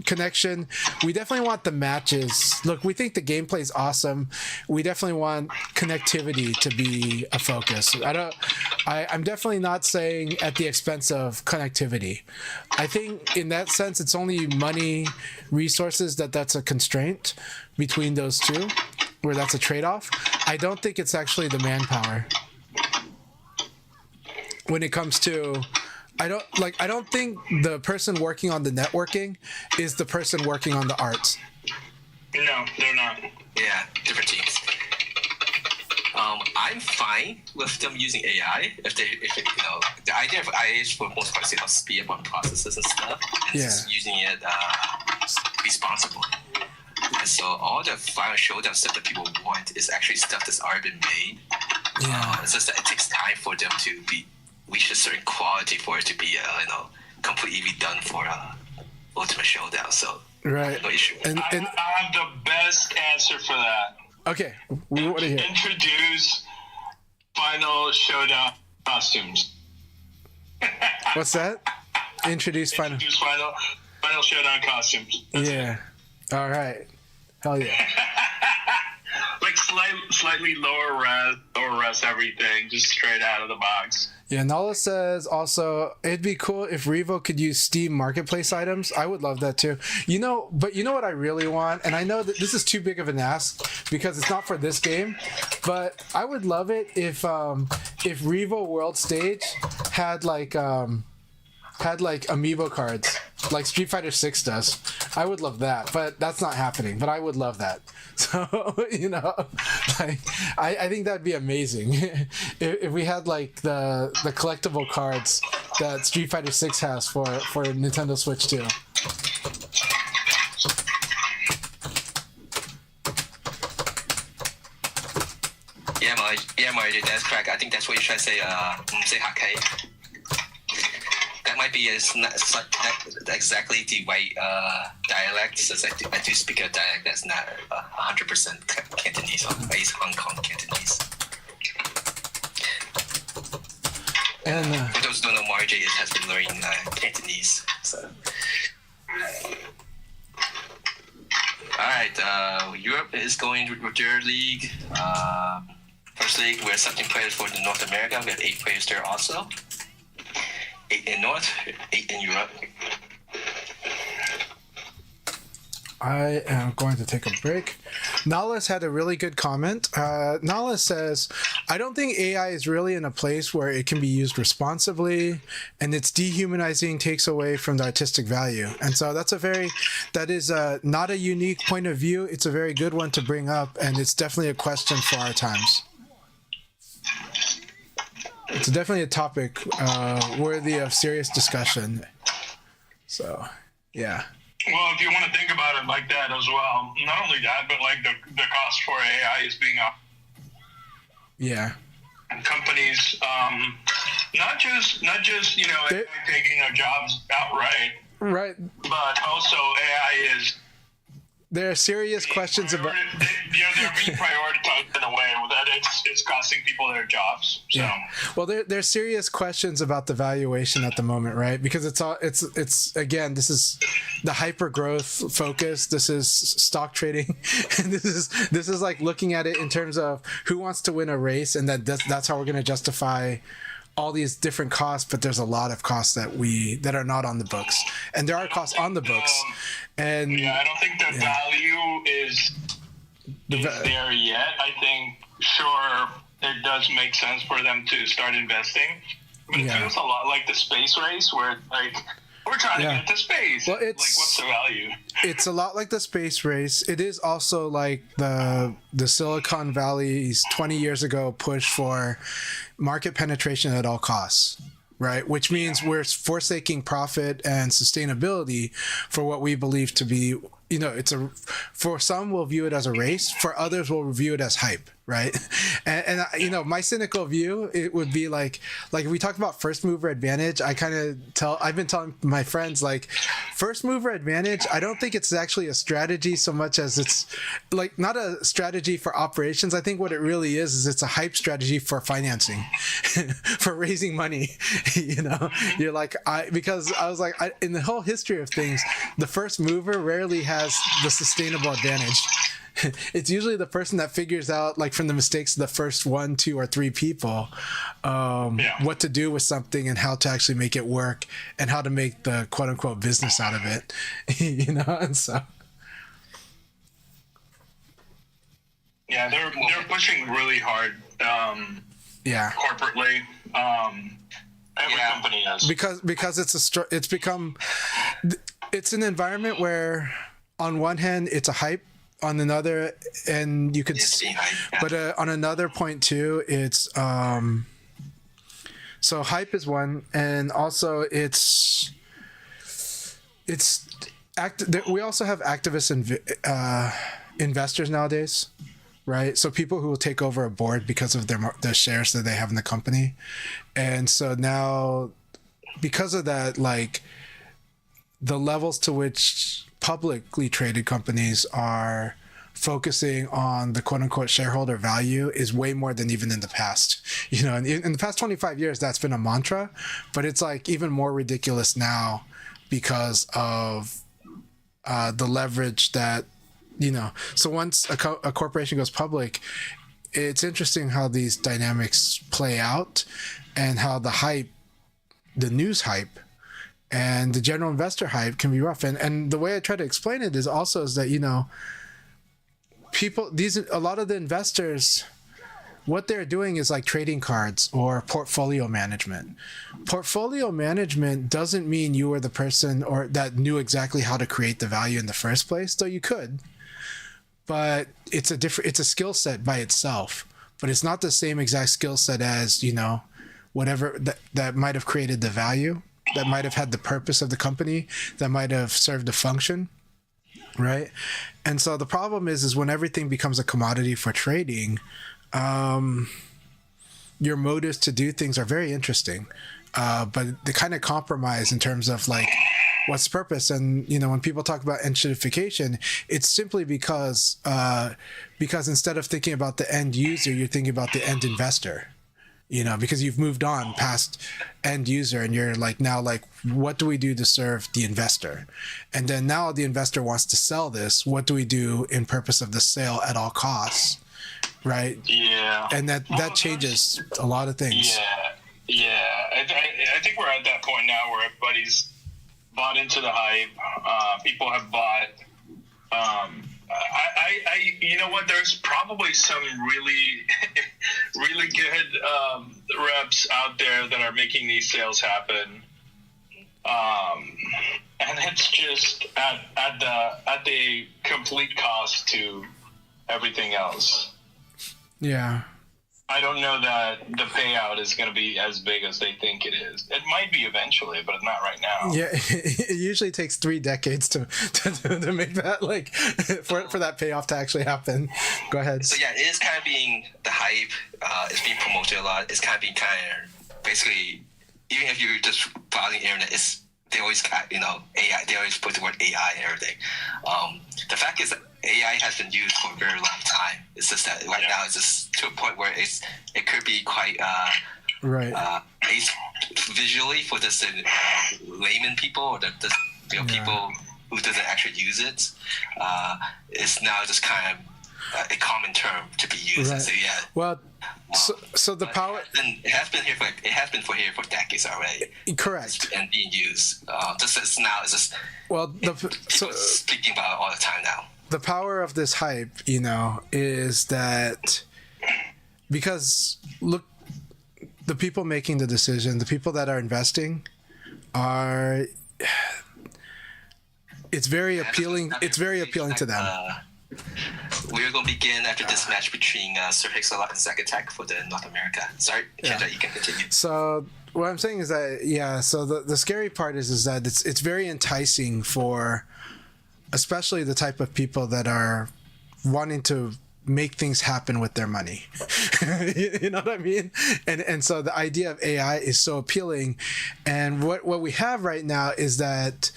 connection. We definitely want the matches. Look, we think the gameplay is awesome. We definitely want connectivity to be a focus. I'm definitely not saying at the expense of connectivity. I think in that sense, it's only money, resources that's a constraint between those two, where that's a trade-off. I don't think it's actually the manpower. When it comes to, I don't think the person working on the networking is the person working on the arts. No, they're not. Yeah, different teams. I'm fine with them using AI if the idea of AI is for the most part to speed up on processes and stuff, and just using it responsibly. And so all the Final Showdown stuff that people want is actually stuff that's already been made. Yeah. It's just that it takes time for them to reach a certain quality for it to be completely done for Ultimate Showdown. So right. No issue. I have the best answer for that. Okay, we want to hear. Introduce Final Showdown costumes. What's that? Introduce Final Showdown costumes. That's yeah. It. All right. Hell yeah. Like slightly lower res everything, just straight out of the box. Yeah, Nala says also, it'd be cool if Revo could use Steam Marketplace items. I would love that too. But you know what I really want? And I know that this is too big of an ask because it's not for this game, but I would love it if Revo World Stage had like amiibo cards like Street Fighter 6 does. I would love that, but that's not happening, but I would love that. So I think that'd be amazing if we had like the collectible cards that Street Fighter 6 has for Nintendo Switch 2. Yeah, Mario, that's correct. I think that's what you're trying to say. Say Akai. That might be not exactly the right dialect, since I do speak a dialect that's not 100% Cantonese, or at least Hong Kong Cantonese. And for those who don't know, Marjay has been learning Cantonese. So. Alright, Europe is going with their league. First league, we're accepting players for North America. We have 8 players there also. 8 in North, 8 in Europe. I am going to take a break. Nalas had a really good comment. Nalas says, I don't think AI is really in a place where it can be used responsibly, and its dehumanizing takes away from the artistic value. And so that is not a unique point of view. It's a very good one to bring up, and it's definitely a question for our times. It's definitely a topic worthy of serious discussion. So, yeah. Well, if you want to think about it like that as well, not only that, but like the cost for AI is being up. Yeah. Companies, not just AI taking their jobs outright, right, but also AI is. There are serious questions about. They're being prioritized in a way that it's costing people their jobs. So. Yeah. Well, there's serious questions about the valuation at the moment, right? Because it's again, this is the hyper growth focus. This is stock trading, and this is like looking at it in terms of who wants to win a race, and that's how we're going to justify all these different costs. But there's a lot of costs that are not on the books, and there are costs on the books. And yeah, I don't think the value is there yet. I think sure it does make sense for them to start investing, but it feels a lot like the space race where like we're trying to get to space. Well, like what's the value? It's a lot like the space race. It is also like the Silicon Valley's 20 years ago push for market penetration at all costs. Right, which means we're forsaking profit and sustainability for what we believe to be, for some we'll view it as a race, for others we'll view it as hype, right? And my cynical view, it would be like if we talk about first mover advantage, I've been telling my friends like first mover advantage, I don't think it's actually a strategy so much as it's like not a strategy for operations. I think what it really is it's a hype strategy for financing, for raising money. You're like, in the whole history of things, the first mover rarely has the sustainable advantage. It's usually the person that figures out, like from the mistakes of the first 1, 2, or 3 people, what to do with something and how to actually make it work and how to make the quote unquote business out of it, and so. Yeah, they're pushing really hard. Corporately, every company is because it's an environment where on one hand it's a hype, on another, and you could but on another point too, it's so hype is one, and also we also have activists and investors nowadays, right? So people who will take over a board because of the shares that they have in the company, and so now because of that, like the levels to which publicly traded companies are focusing on the quote-unquote shareholder value is way more than even in the past. In the past 25 years, that's been a mantra, but it's like even more ridiculous now because of the leverage that, so once a corporation goes public, it's interesting how these dynamics play out and how the news hype and the general investor hype can be rough. And the way I try to explain it is that, a lot of the investors, what they're doing is like trading cards or portfolio management. Portfolio management doesn't mean you were the person or that knew exactly how to create the value in the first place, though you could. But it's a skill set by itself, but it's not the same exact skill set as, whatever that might have created the value, that might have had the purpose of the company, that might have served a function, right? And so the problem is when everything becomes a commodity for trading, your motives to do things are very interesting, but they kind of compromise in terms of like what's purpose. And when people talk about enshittification, it's simply because instead of thinking about the end user, you're thinking about the end investor. Because you've moved on past end user and you're like, now, like, what do we do to serve the investor? And then now the investor wants to sell this. What do we do in purpose of the sale at all costs? Right. Yeah. And that changes a lot of things. Yeah. I think we're at that point now where everybody's bought into the hype. People have bought, you know what? There's probably some really, really good reps out there that are making these sales happen, and it's just at the complete cost to everything else. Yeah. I don't know that the payout is going to be as big as they think it is. It might be eventually, but not right now. Yeah, it usually takes 3 decades to make that, like, for that payoff to actually happen. Go ahead. So yeah, it is kind of being the hype. It's being promoted a lot. It's kind of being basically, even if you're just browsing the internet, they always got, AI. They always put the word AI and everything. The fact is that AI has been used for a very long time. It's just that right now it's just to a point where it could be quite visually for the layman people or the people who doesn't actually use it. It's now just kind of a common term to be used. Right. So yeah. Well, so the power. It has been here for decades already. Correct. And being used. Just now it's just. Well, people speaking about it all the time now. The power of this hype, is that because look, the people making the decision, the people that are investing it's very appealing. It's very appealing to them. We're going to begin after this match between Sir Hix-a-Lot and Zack Attack for the North America. Sorry, Kendra, you can continue. So what I'm saying is that, so the scary part is that it's very enticing for especially the type of people that are wanting to make things happen with their money. You know what I mean? And so the idea of AI is so appealing. And what we have right now is that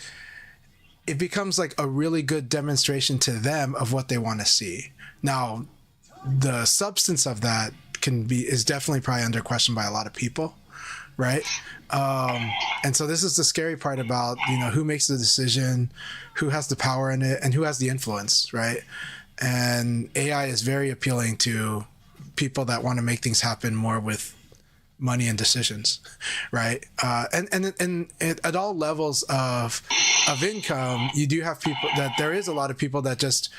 it becomes like a really good demonstration to them of what they want to see. Now, the substance of that is definitely probably under question by a lot of people, right? And so this is the scary part about, who makes the decision, who has the power in it, and who has the influence, right? And AI is very appealing to people that want to make things happen more with money and decisions, right? And at all levels of income, you do have people that there is a lot of people that just,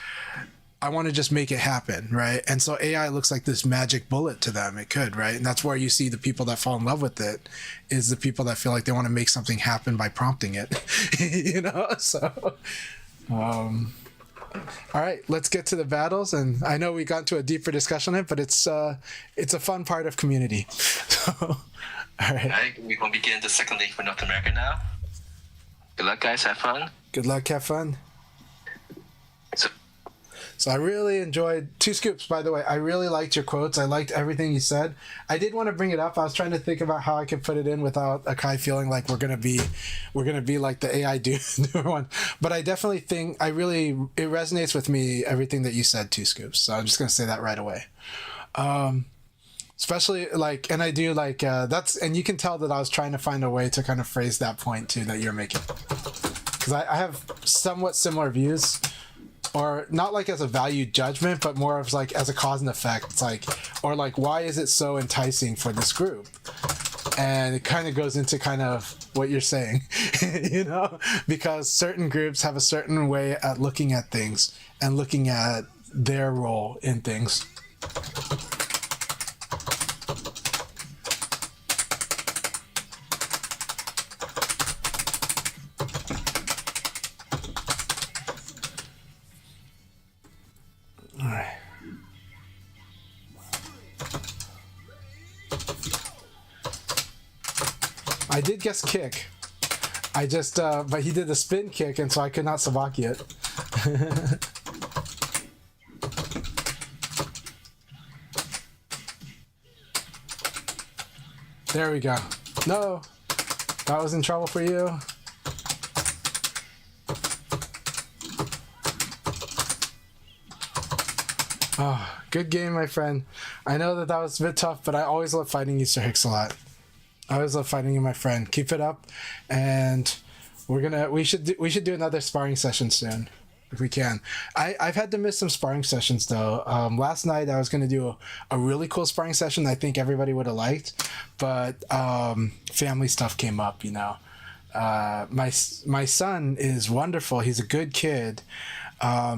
I want to just make it happen, right? And so AI looks like this magic bullet to them. It could, right? And that's where you see the people that fall in love with it is the people that feel like they want to make something happen by prompting it, So, all right, let's get to the battles. And I know we got into a deeper discussion on it, but it's a fun part of community. So, all right. All right, we're going to begin the second league for North America now. Good luck, guys. Have fun. Good luck. Have fun. So I really enjoyed Two Scoops, by the way. I really liked your quotes. I liked everything you said. I did want to bring it up. I was trying to think about how I could put it in without Akai feeling like we're gonna be like the AI newer one. But I definitely think it resonates with me, everything that you said, Two Scoops. So I'm just gonna say that right away. Especially and I do and you can tell that I was trying to find a way to kind of phrase that point too that you're making. Because I have somewhat similar views. Or not like as a value judgment, but more of like as a cause and effect. It's why is it so enticing for this group? And it kind of goes into kind of what you're saying, because certain groups have a certain way at looking at things and looking at their role in things. I did guess kick. I just, but he did the spin kick, and so I could not sabaki it. There we go. No, that was in trouble for you. Oh, good game, my friend. I know that was a bit tough, but I always love fighting you, Sir Hix-a-Lot. I always love fighting you, my friend. Keep it up, and we should do another sparring session soon, if we can. I've had to miss some sparring sessions though. Last night I was gonna do a really cool sparring session I think everybody would have liked, but family stuff came up. My son is wonderful. He's a good kid, but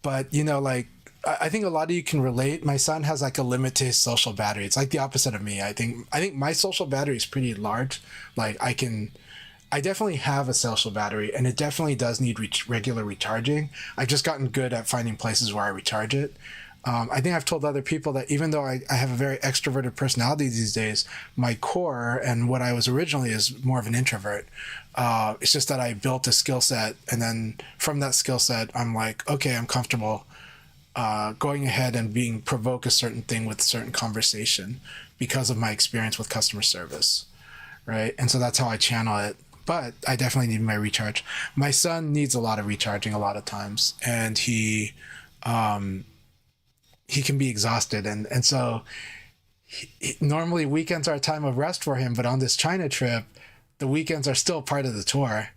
but you know, like I think a lot of you can relate. My son has like a limit to his social battery. It's like the opposite of me. I think my social battery is pretty large. Like I definitely have a social battery, and it definitely does need regular recharging. I've just gotten good at finding places where I recharge it. I think I've told other people that even though I have a very extroverted personality these days, my core and what I was originally is more of an introvert. It's just that I built a skill set, and then from that skill set, I'm like, okay, I'm comfortable going ahead and being provoke a certain thing with certain conversation because of my experience with customer service, right? And so that's how I channel it. But I definitely need my recharge. My son needs a lot of recharging a lot of times, and he can be exhausted, and so normally weekends are a time of rest for him, but on this China trip the weekends are still part of the tour,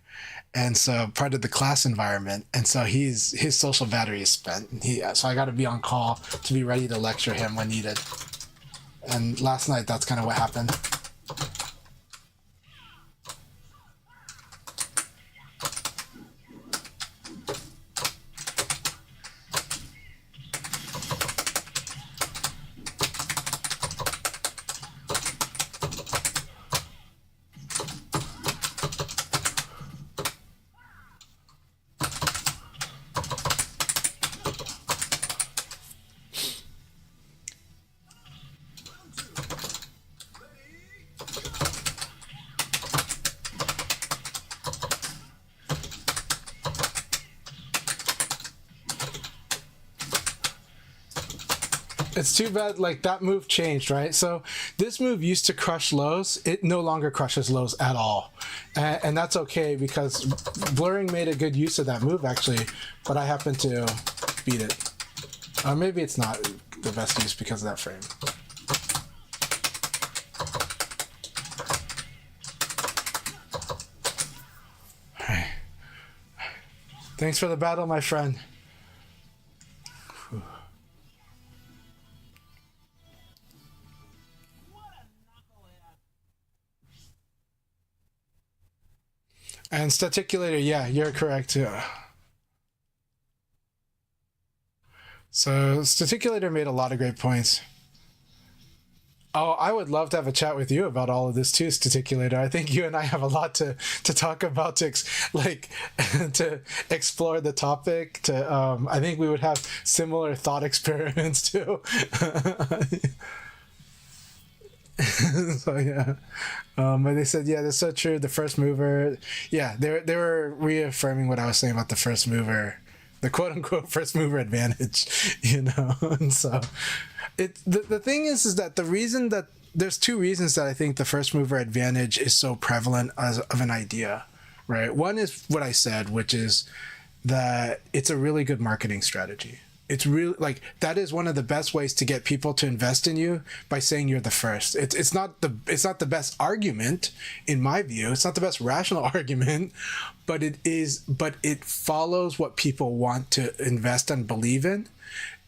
and so part of the class environment, and so his social battery is spent. So I got to be on call to be ready to lecture him when needed. And last night that's kind of what happened. It's too bad, like, that move changed, right? So this move used to crush lows. It no longer crushes lows at all. And that's okay, because Blurring made a good use of that move, actually, but I happen to beat it. Or maybe it's not the best use because of that frame. All right. Thanks for the battle, my friend. And Staticulator, yeah, you're correct. Yeah. So Staticulator made a lot of great points. Oh, I would love to have a chat with you about all of this too, Staticulator. I think you and I have a lot to talk about, to to explore the topic. I think we would have similar thought experiments too. So yeah, but they said, yeah, that's so true. The first mover, yeah, they were reaffirming what I was saying about the first mover, the quote unquote first mover advantage, you know. And so the thing is that the reason that there's two reasons that I think the first mover advantage is so prevalent of an idea, right? One is what I said, which is that it's a really good marketing strategy. It's really, like, that is one of the best ways to get people to invest in you, by saying you're the first. It's not the best argument, in my view. It's not the best rational argument, but it follows what people want to invest and believe in,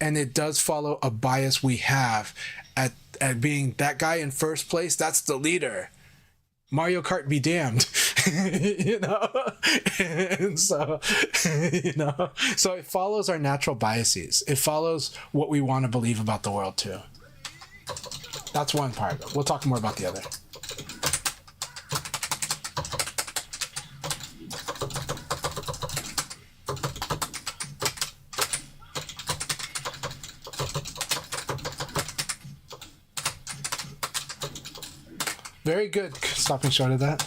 and it does follow a bias we have at being that guy in first place. That's the leader. Mario Kart be damned. You know. And so, you know, so it follows our natural biases. It follows what we want to believe about the world too. That's one part. We'll talk more about the other. Very good. Stopping short of that.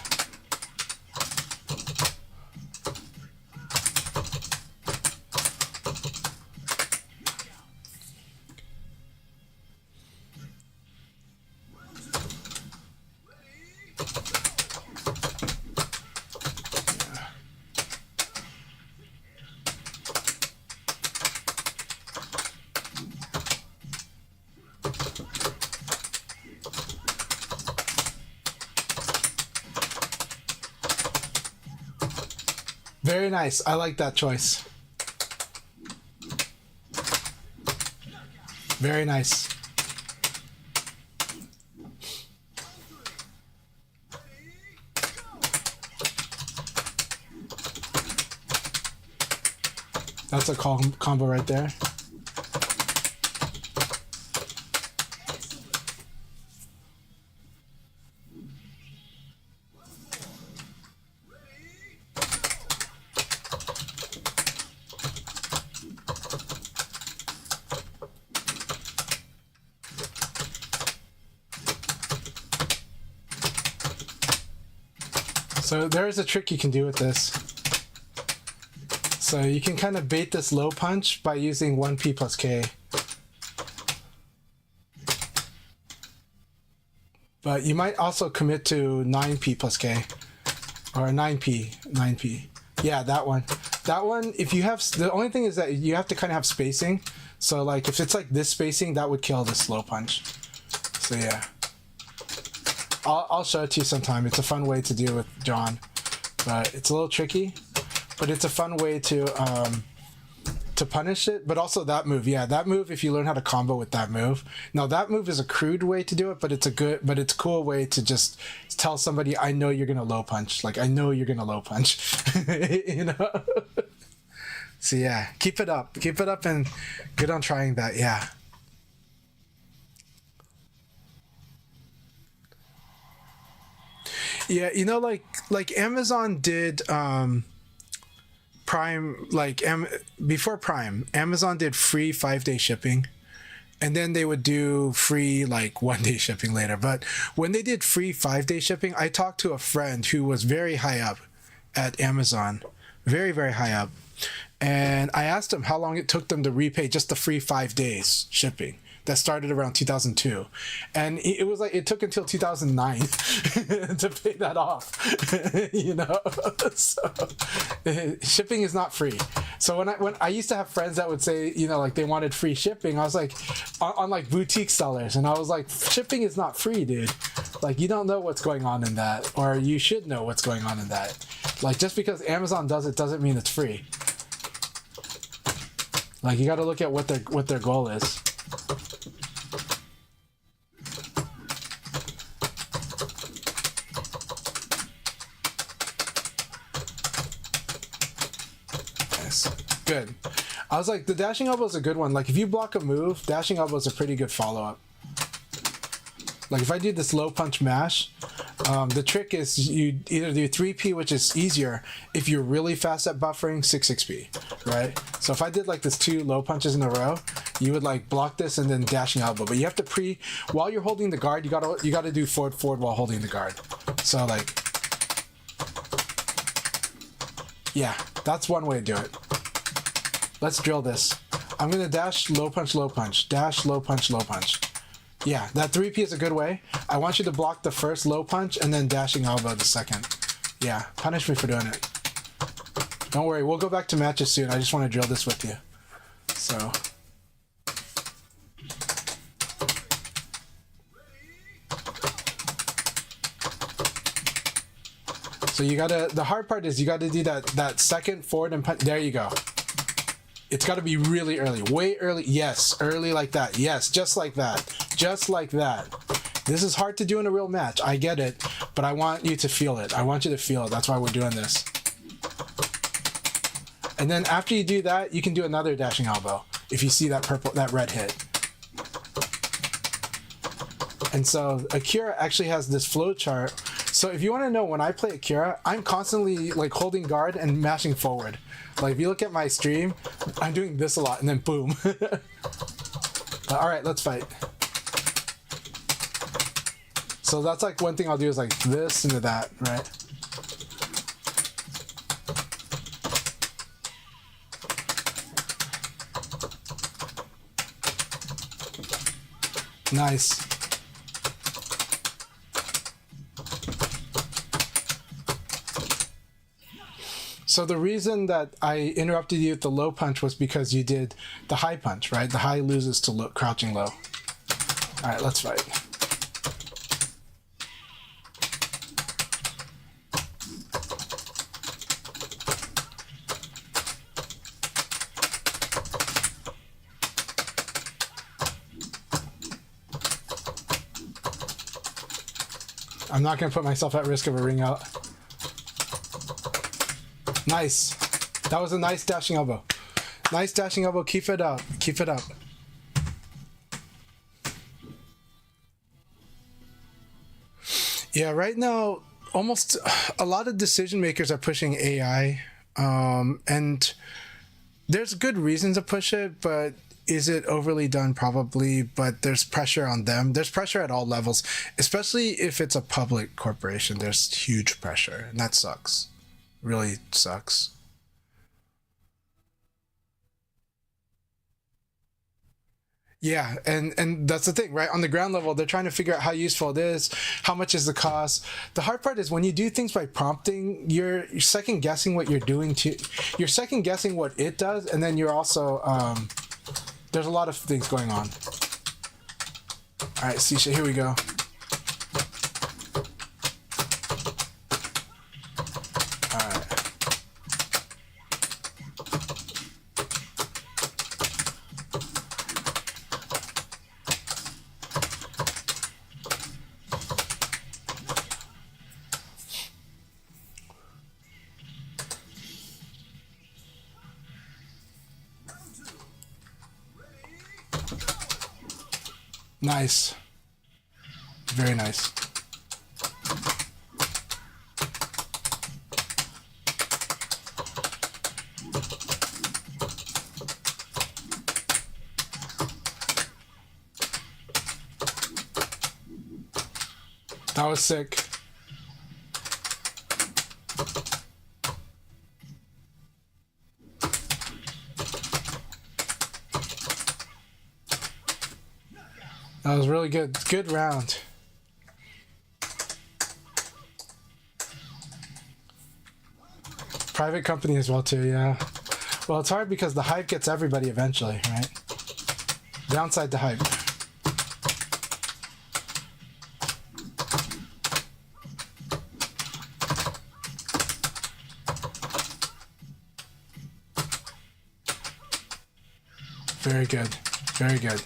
Very nice. I like that choice. Very nice. That's a combo right there. So there's a trick you can do with this. So you can kind of bait this low punch by using 1p plus k. But you might also commit to 9p plus k. Or 9p. Yeah, that one. That one, if you have... The only thing is that you have to kind of have spacing. So like if it's like this spacing, that would kill this low punch. So yeah. I'll show it to you sometime. It's a fun way to deal with John, but it's a little tricky. But it's a fun way to punish it. But also that move, yeah, that move. If you learn how to combo with that move, now that move is a crude way to do it, but it's a cool way to just tell somebody, I know you're gonna low punch. Like I know you're gonna low punch, you know. So yeah, keep it up, and good on trying that. Yeah. Yeah, you know, like Amazon did Prime, like before Prime, Amazon did free 5-day shipping, and then they would do free like 1-day shipping later. But when they did free 5-day shipping, I talked to a friend who was very high up at Amazon, very, very high up, and I asked him how long it took them to repay just the free 5 days shipping. That started around 2002, and it was like it took until 2009 to pay that off. You know, so shipping is not free. So when I used to have friends that would say, you know, like they wanted free shipping, I was like on like boutique sellers, and I was like, shipping is not free, dude. Like you don't know what's going on in that, or you should know what's going on in that. Like just because Amazon does it doesn't mean it's free. Like you got to look at what their goal is. Good. I was like, the dashing elbow is a good one. Like, if you block a move, dashing elbow is a pretty good follow-up. Like, if I do this low punch mash, the trick is you either do 3p, which is easier if you're really fast at buffering, 6p, right? So if I did like this 2 low punches in a row, you would like block this and then dashing elbow. But you have to while you're holding the guard, you gotta do forward while holding the guard. So like, yeah, that's one way to do it. Let's drill this. I'm gonna dash, low punch, dash, low punch, low punch. Yeah, that 3p is a good way. I want you to block the first low punch and then dashing elbow the second. Yeah, punish me for doing it. Don't worry, we'll go back to matches soon. I just want to drill this with you. So. So you gotta, the hard part is you gotta do that second forward and punch. There you go. It's got to be really early, way early. Yes, early like that. Yes, just like that. Just like that. This is hard to do in a real match. I get it, but I want you to feel it. I want you to feel it. That's why we're doing this. And then after you do that, you can do another dashing elbow if you see that red hit. And so Akira actually has this flow chart. So if you want to know, when I play Akira, I'm constantly like holding guard and mashing forward. Like if you look at my stream, I'm doing this a lot and then boom. All right, let's fight. So that's like one thing I'll do is like this into that, right? Nice. So the reason that I interrupted you with the low punch was because you did the high punch, right? The high loses to low, crouching low. All right, let's fight. I'm not going to put myself at risk of a ring out. Nice. That was a nice dashing elbow. Nice dashing elbow. Keep it up. Keep it up. Yeah, right now, almost a lot of decision makers are pushing AI, and there's good reason to push it, but is it overly done? Probably, but there's pressure on them. There's pressure at all levels, especially if it's a public corporation. There's huge pressure, and that sucks. Really sucks. Yeah, and that's the thing, right? On the ground level, they're trying to figure out how useful it is, how much is the cost. The hard part is when you do things by prompting, you're second guessing what you're doing to, you're second guessing what it does, and then you're also there's a lot of things going on. All right, Sisha, here we go. All right. Nice. Very nice. That was sick. That was really good. Good round. Private company as well too, yeah. Well, it's hard because the hype gets everybody eventually, right? Downside to hype. Very good. Very good.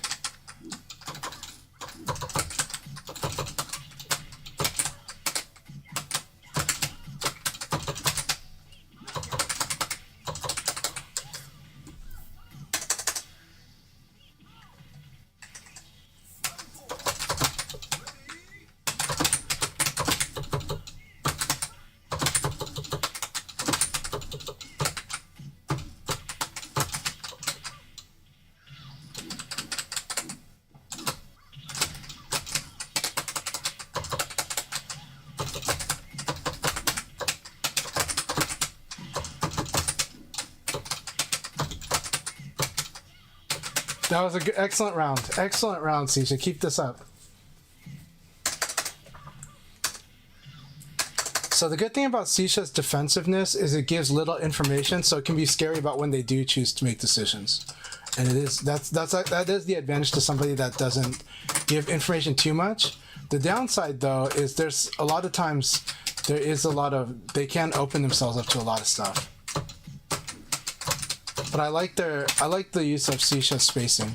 That was an excellent round. Excellent round, Sisha. Keep this up. So the good thing about Sisha's defensiveness is it gives little information, so it can be scary about when they do choose to make decisions. And it is that is the advantage to somebody that doesn't give information too much. The downside though is there's a lot of times they can open themselves up to a lot of stuff. But I like the use of Sisha's spacing.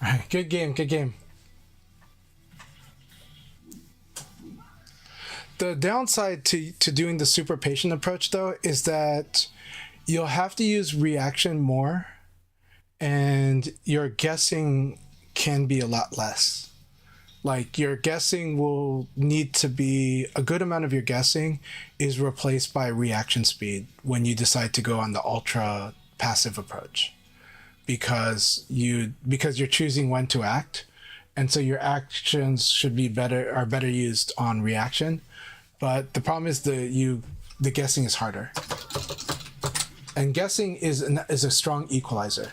All right, good game, good game. The downside to doing the super patient approach though is that you'll have to use reaction more, and your guessing can be a lot less. Like your guessing will need to be, a good amount of your guessing is replaced by reaction speed when you decide to go on the ultra passive approach, because you're choosing when to act, and so your actions are better used on reaction. But the problem is the guessing is harder, and guessing is a strong equalizer.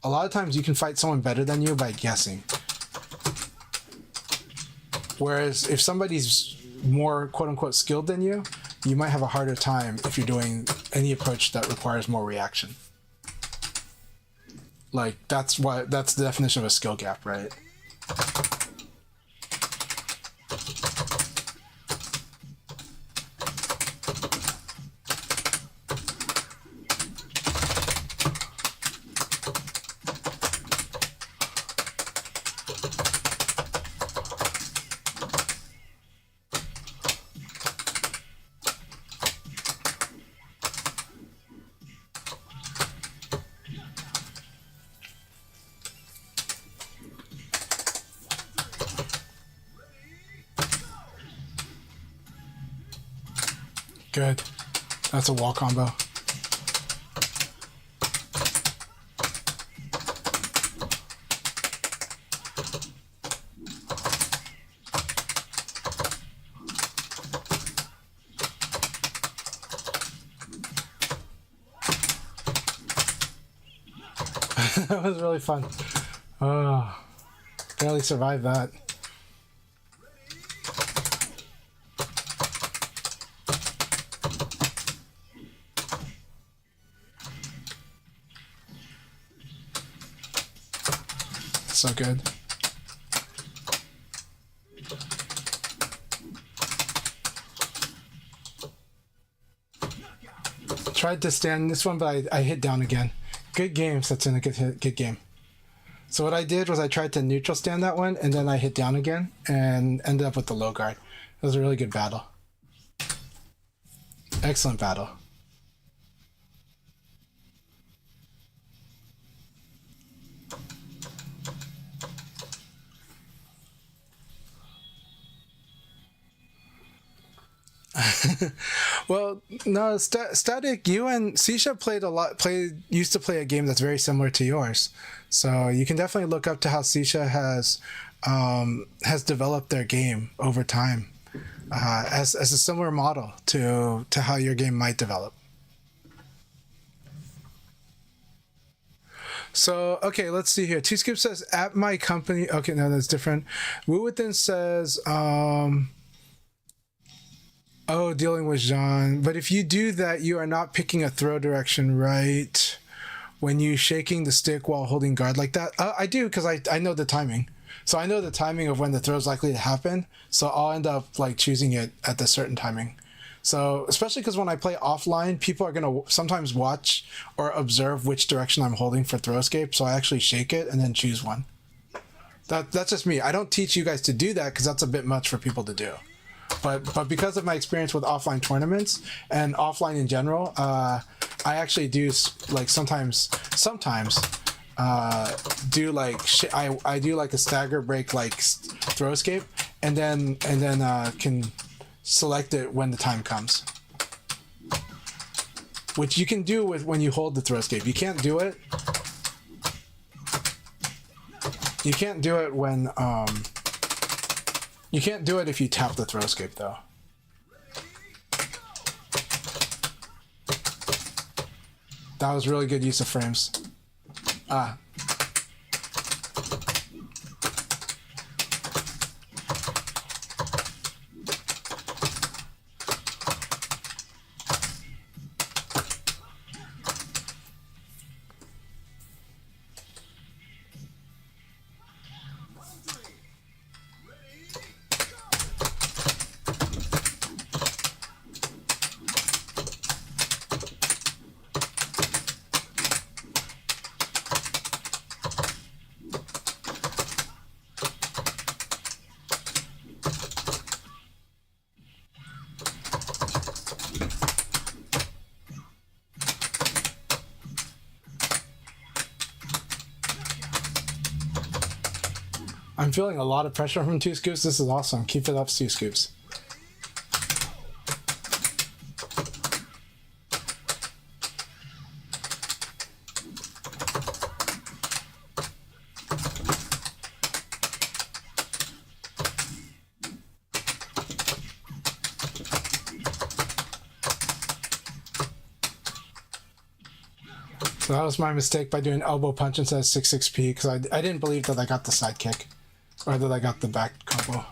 A lot of times you can fight someone better than you by guessing. Whereas if somebody's more quote unquote skilled than you, you might have a harder time if you're doing any approach that requires more reaction. Like that's the definition of a skill gap, right? Good. That's a wall combo. That was really fun. Oh, barely survived that. So good. Tried to stand this one, but I hit down again. Good game, Setsuna. Good game. So what I did was I tried to neutral stand that one, and then I hit down again, and ended up with the low guard. It was a really good battle. Excellent battle. Well, no, Static, you and Sisha used to play a game that's very similar to yours. So you can definitely look up to how Sisha has developed their game over time, as a similar model to how your game might develop. So, okay, let's see here. T-Skip says, at my company... Okay, no, that's different. Wu Within says... Oh, dealing with Jean. But if you do that, you are not picking a throw direction right when you shaking the stick while holding guard like that. I do, because I know the timing. So I know the timing of when the throw is likely to happen. So I'll end up like choosing it at the certain timing. So especially because when I play offline, people are going to sometimes watch or observe which direction I'm holding for throw escape. So I actually shake it and then choose one. That's just me. I don't teach you guys to do that because that's a bit much for people to do. But because of my experience with offline tournaments and offline in general, I actually do like sometimes do like I do like a stagger break like throw escape, and then can select it when the time comes, which you can do with when you hold the throw escape. You can't do it. You can't do it when you can't do it if you tap the throw escape, though. That was really good use of frames. I'm feeling a lot of pressure from Two Scoops. This is awesome. Keep it up, Two Scoops. So that was my mistake by doing elbow punch instead of 6-6P, because I didn't believe that I got the side kick. Or that I got the back combo.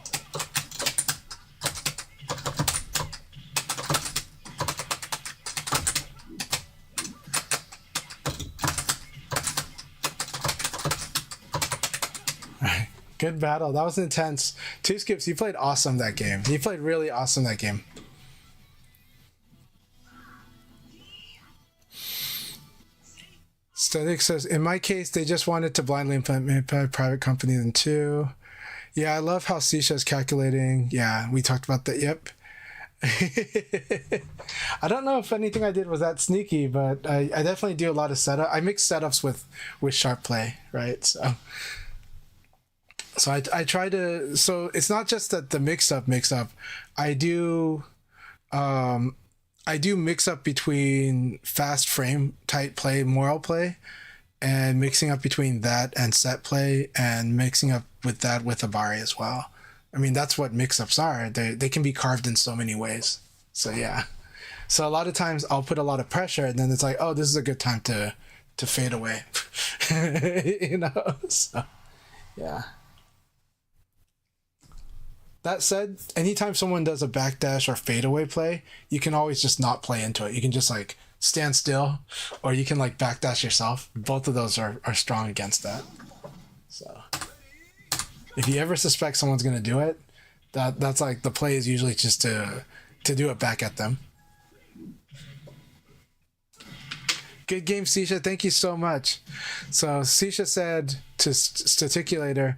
Alright, good battle. That was intense. Two Skips, you played awesome that game. You played really awesome that game. Static says, in my case, they just wanted to blindly implement a private company than two. Yeah, I love how Sisha's calculating. Yeah, we talked about that. Yep. I don't know if anything I did was that sneaky, but I definitely do a lot of setup. I mix setups with sharp play, right? So I try to. So it's not just that the mix up. I do. I do mix up between fast frame tight play, moral play, and mixing up between that and set play, and mixing up with that with Abari as well. I mean, that's what mix-ups are. They can be carved in so many ways. So yeah. So a lot of times I'll put a lot of pressure, and then it's like, oh, this is a good time to fade away. You know? So yeah. That said, anytime someone does a backdash or fadeaway play, you can always just not play into it. You can just like stand still, or you can like backdash yourself. Both of those are strong against that. So if you ever suspect someone's gonna do it, that's like the play is usually just to do it back at them. Good game, Sisha. Thank you so much. So Sisha said to Staticulator,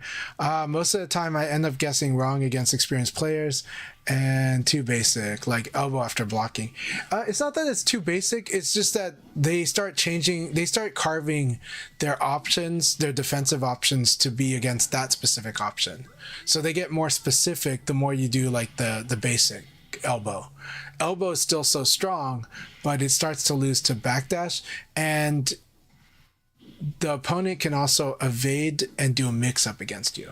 most of the time I end up guessing wrong against experienced players and too basic, like elbow after blocking. It's not that it's too basic. It's just that they start carving their options, their defensive options, to be against that specific option. So they get more specific the more you do like the basic elbow. Elbow is still so strong, but it starts to lose to backdash, and the opponent can also evade and do a mix-up against you.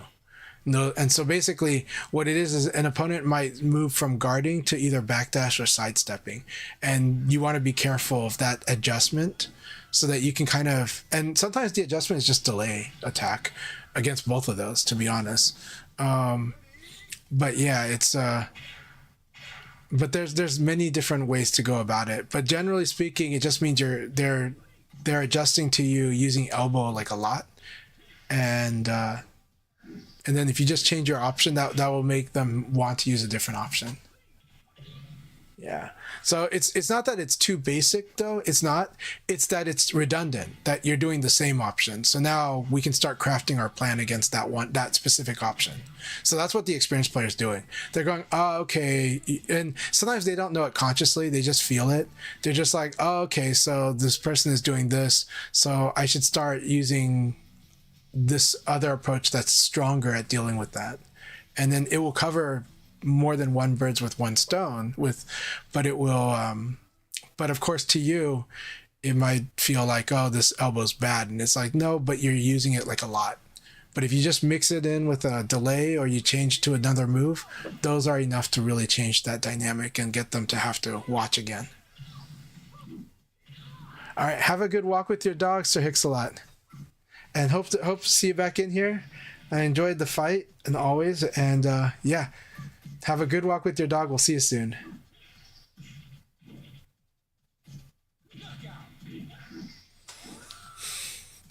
No, and so basically what it is an opponent might move from guarding to either backdash or sidestepping, and you want to be careful of that adjustment so that you can kind of, and sometimes the adjustment is just delay attack against both of those, to be honest. But yeah, it's but there's many different ways to go about it, but generally speaking it just means they're adjusting to you using elbow like a lot, and then if you just change your option, that will make them want to use a different option. Yeah. So it's not that it's too basic though. It's not. It's that it's redundant, that you're doing the same option. So now we can start crafting our plan against that specific option. So that's what the experienced player is doing. They're going, oh, okay. And sometimes they don't know it consciously. They just feel it. They're just like, oh, okay, so this person is doing this. So I should start using this other approach that's stronger at dealing with that. And then it will cover more than one birds with one stone but it will but of course to you it might feel like, oh, this elbow's bad, and it's like, no, but you're using it like a lot. But if you just mix it in with a delay, or you change to another move, those are enough to really change that dynamic and get them to have to watch again. All right, have a good walk with your dog, Sir Hicks-a-lot, and hope to see you back in here. I enjoyed the fight, and always, and yeah, have a good walk with your dog. We'll see you soon.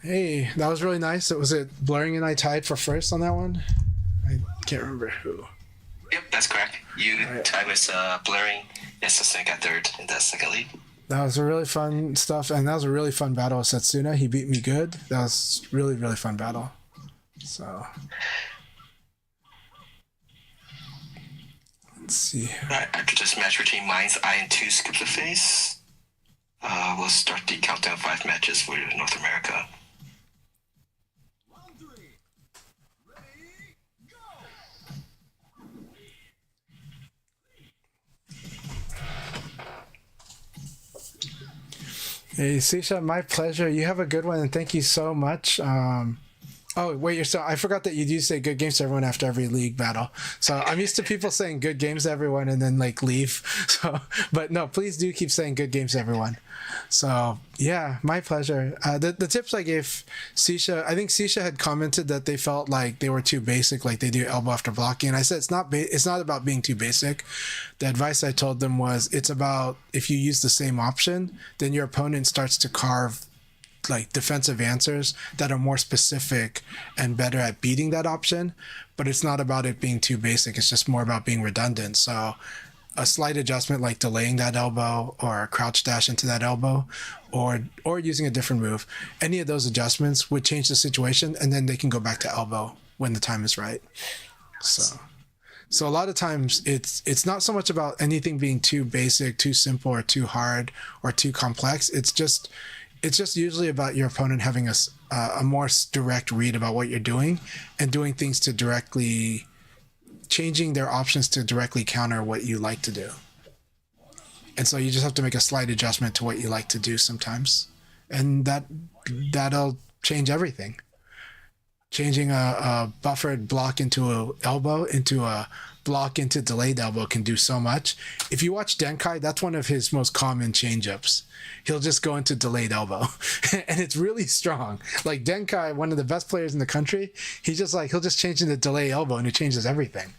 Hey, that was really nice. Was it Blurring and I tied for first on that one? I can't remember who. Yep, that's correct. You tied with Blurring. Yes, I got third in that second league. That was a really fun stuff, and that was a really fun battle with Setsuna. He beat me good. That was really, really fun battle. So let's see. Right, after this match between Mind's Eye and 2 Skip the Face, we'll start the countdown 5 matches for North America. Round 3. Ready, go! Hey, Sisha, my pleasure. You have a good one, and thank you so much. Oh, wait, I forgot that you do say good games to everyone after every league battle. So I'm used to people saying good games to everyone and then like leave. So, but no, please do keep saying good games to everyone. So yeah, my pleasure. The tips I gave Sisha, I think Sisha had commented that they felt like they were too basic, like they do elbow after blocking. And I said, it's not about being too basic. The advice I told them was, it's about, if you use the same option, then your opponent starts to carve like defensive answers that are more specific and better at beating that option. But it's not about it being too basic. It's just more about being redundant. So a slight adjustment like delaying that elbow, or a crouch dash into that elbow, or using a different move, any of those adjustments would change the situation, and then they can go back to elbow when the time is right. So a lot of times it's not so much about anything being too basic, too simple, or too hard, or too complex. It's just usually about your opponent having a more direct read about what you're doing, and doing things to directly, changing their options to directly counter what you like to do. And so you just have to make a slight adjustment to what you like to do sometimes. And that'll change everything. Changing a buffered block into a elbow into a block into delayed elbow can do so much. If you watch Denkai, that's one of his most common change-ups. He'll just go into delayed elbow and it's really strong. Like Denkai, one of the best players in the country, he'll just change into delay elbow and it changes everything.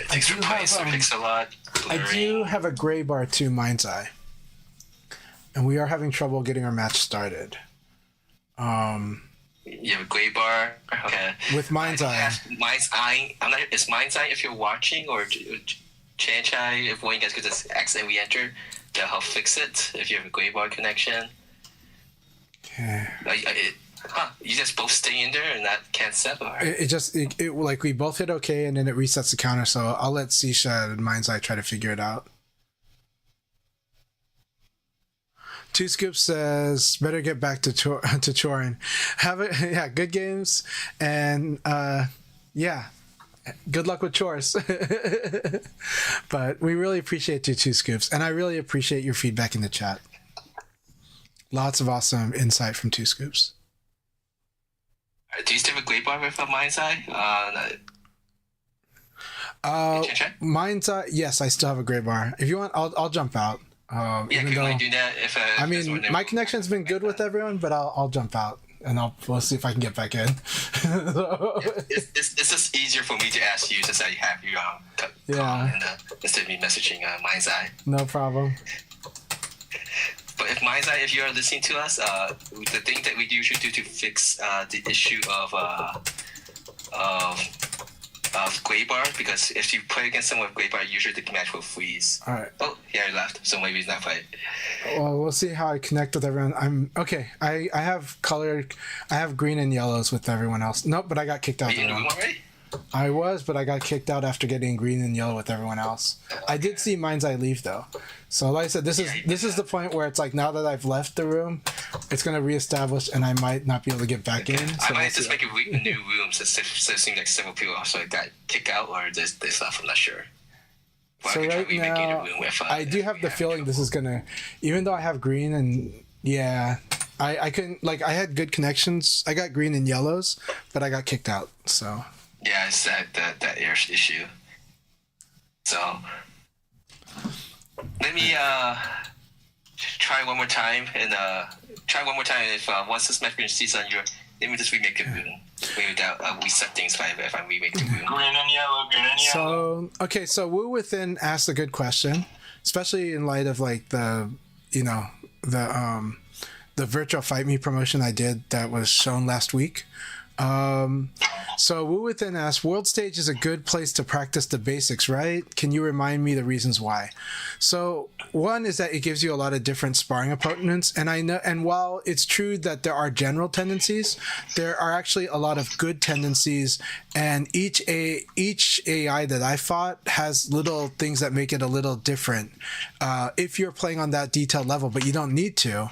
Thanks for playing. Thanks a lot. I do have a gray bar too, Mind's Eye. And we are having trouble getting our match started. You have a gray bar. Okay. With Mind's Eye. Mind's Eye. Is Mind's Eye if you're watching, or Chanchai, if one of you guys could just exit and re-enter, that'll help fix it if you have a gray bar connection. Okay. You just both stay in there and that can't set? Or? It like we both hit okay and then it resets the counter, so I'll let Sisha and Mind's Eye try to figure it out. Two Scoops says, better get back to Chorin. Good games, and good luck with chores. But we really appreciate you, Two Scoops, and I really appreciate your feedback in the chat. Lots of awesome insight from Two Scoops. Do you still have a gray bar with Mind's Eye? Mind's Eye, yes, I still have a gray bar. If you want, I'll jump out. Can we do that? I mean, my connection's been good with everyone, but I'll jump out and we'll see if I can get back in. It's just easier for me to ask you since I have you instead of me messaging Mind's Eye. No problem. But if Mind's Eye, if you are listening to us, the thing that we usually do to fix the issue of gray bar, because if you play against someone with gray bar, usually the match will freeze. All right. Oh, yeah, he left, so maybe he's not playing. Well, we'll see how I connect with everyone. I'm okay. I have green and yellows with everyone else. Nope, but I got kicked out. Are you in the room already? I was, but I got kicked out after getting green and yellow with everyone else. Okay. I did see Mind's Eye leave though. So like I said, this is the point where it's like now that I've left the room, it's gonna reestablish and I might not be able to get back in. So I might just make a new room since it seems like several people also got kicked out or this stuff. I'm not sure. Well, so right now, I do have the feeling this is gonna, even though I have green and I couldn't, like I had good connections. I got green and yellows, but I got kicked out. So. Yeah, it's that issue. So let me try one more time and if once this match sees on your, let me just remake the room. Maybe that we set things fine if I remake the room. Green and yellow. So Woo Within asked a good question, especially in light of like the virtual Fight Me promotion I did that was shown last week. So Woo Within asks, World Stage is a good place to practice the basics, right? Can you remind me the reasons why? So one is that it gives you a lot of different sparring opponents, and I know, and while it's true that there are general tendencies, there are actually a lot of good tendencies, and each AI that I fought has little things that make it a little different. If you're playing on that detailed level, but you don't need to.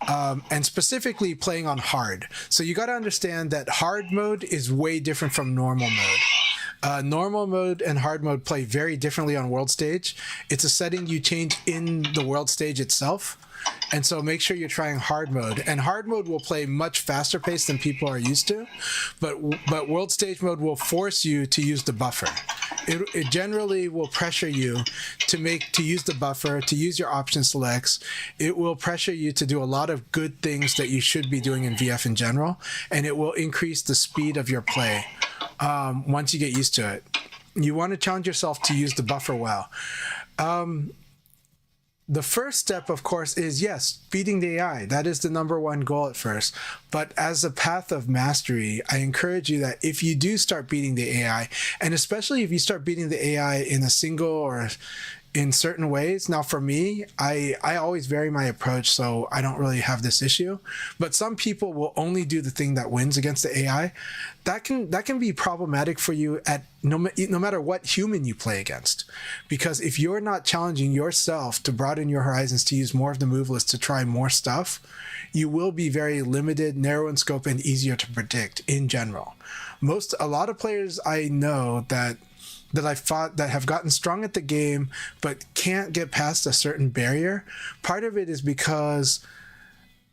And specifically playing on hard. So you got to understand that hard mode is way different from normal mode. Normal mode and hard mode play very differently on World Stage. It's a setting you change in the World Stage itself. And so make sure you're trying hard mode. And hard mode will play much faster pace than people are used to. But World Stage mode will force you to use the buffer. It generally will pressure you to use the buffer, to use your option selects. It will pressure you to do a lot of good things that you should be doing in VF in general. And it will increase the speed of your play once you get used to it. You want to challenge yourself to use the buffer well. The first step, of course, is, yes, beating the AI. That is the number one goal at first. But as a path of mastery, I encourage you that if you do start beating the AI, and especially if you start beating the AI in a single or in certain ways. Now, for me, I always vary my approach, so I don't really have this issue. But some people will only do the thing that wins against the AI. That can be problematic for you at no matter what human you play against. Because if you're not challenging yourself to broaden your horizons, to use more of the move list, to try more stuff, you will be very limited, narrow in scope, and easier to predict in general. A lot of players I know that that I've fought that have gotten strong at the game but can't get past a certain barrier, part of it is because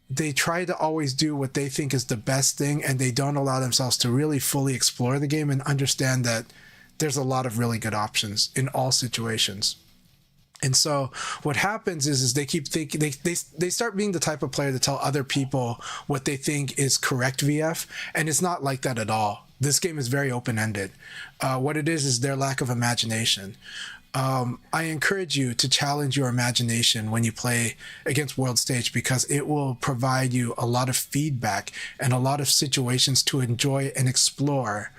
they try to always do what they think is the best thing, and they don't allow themselves to really fully explore the game and understand that there's a lot of really good options in all situations. And so what happens is they keep thinking, they start being the type of player to tell other people what they think is correct VF, and it's not like that at all. This game is very open-ended. What it is their lack of imagination. I encourage you to challenge your imagination when you play against World Stage, because it will provide you a lot of feedback and a lot of situations to enjoy and explore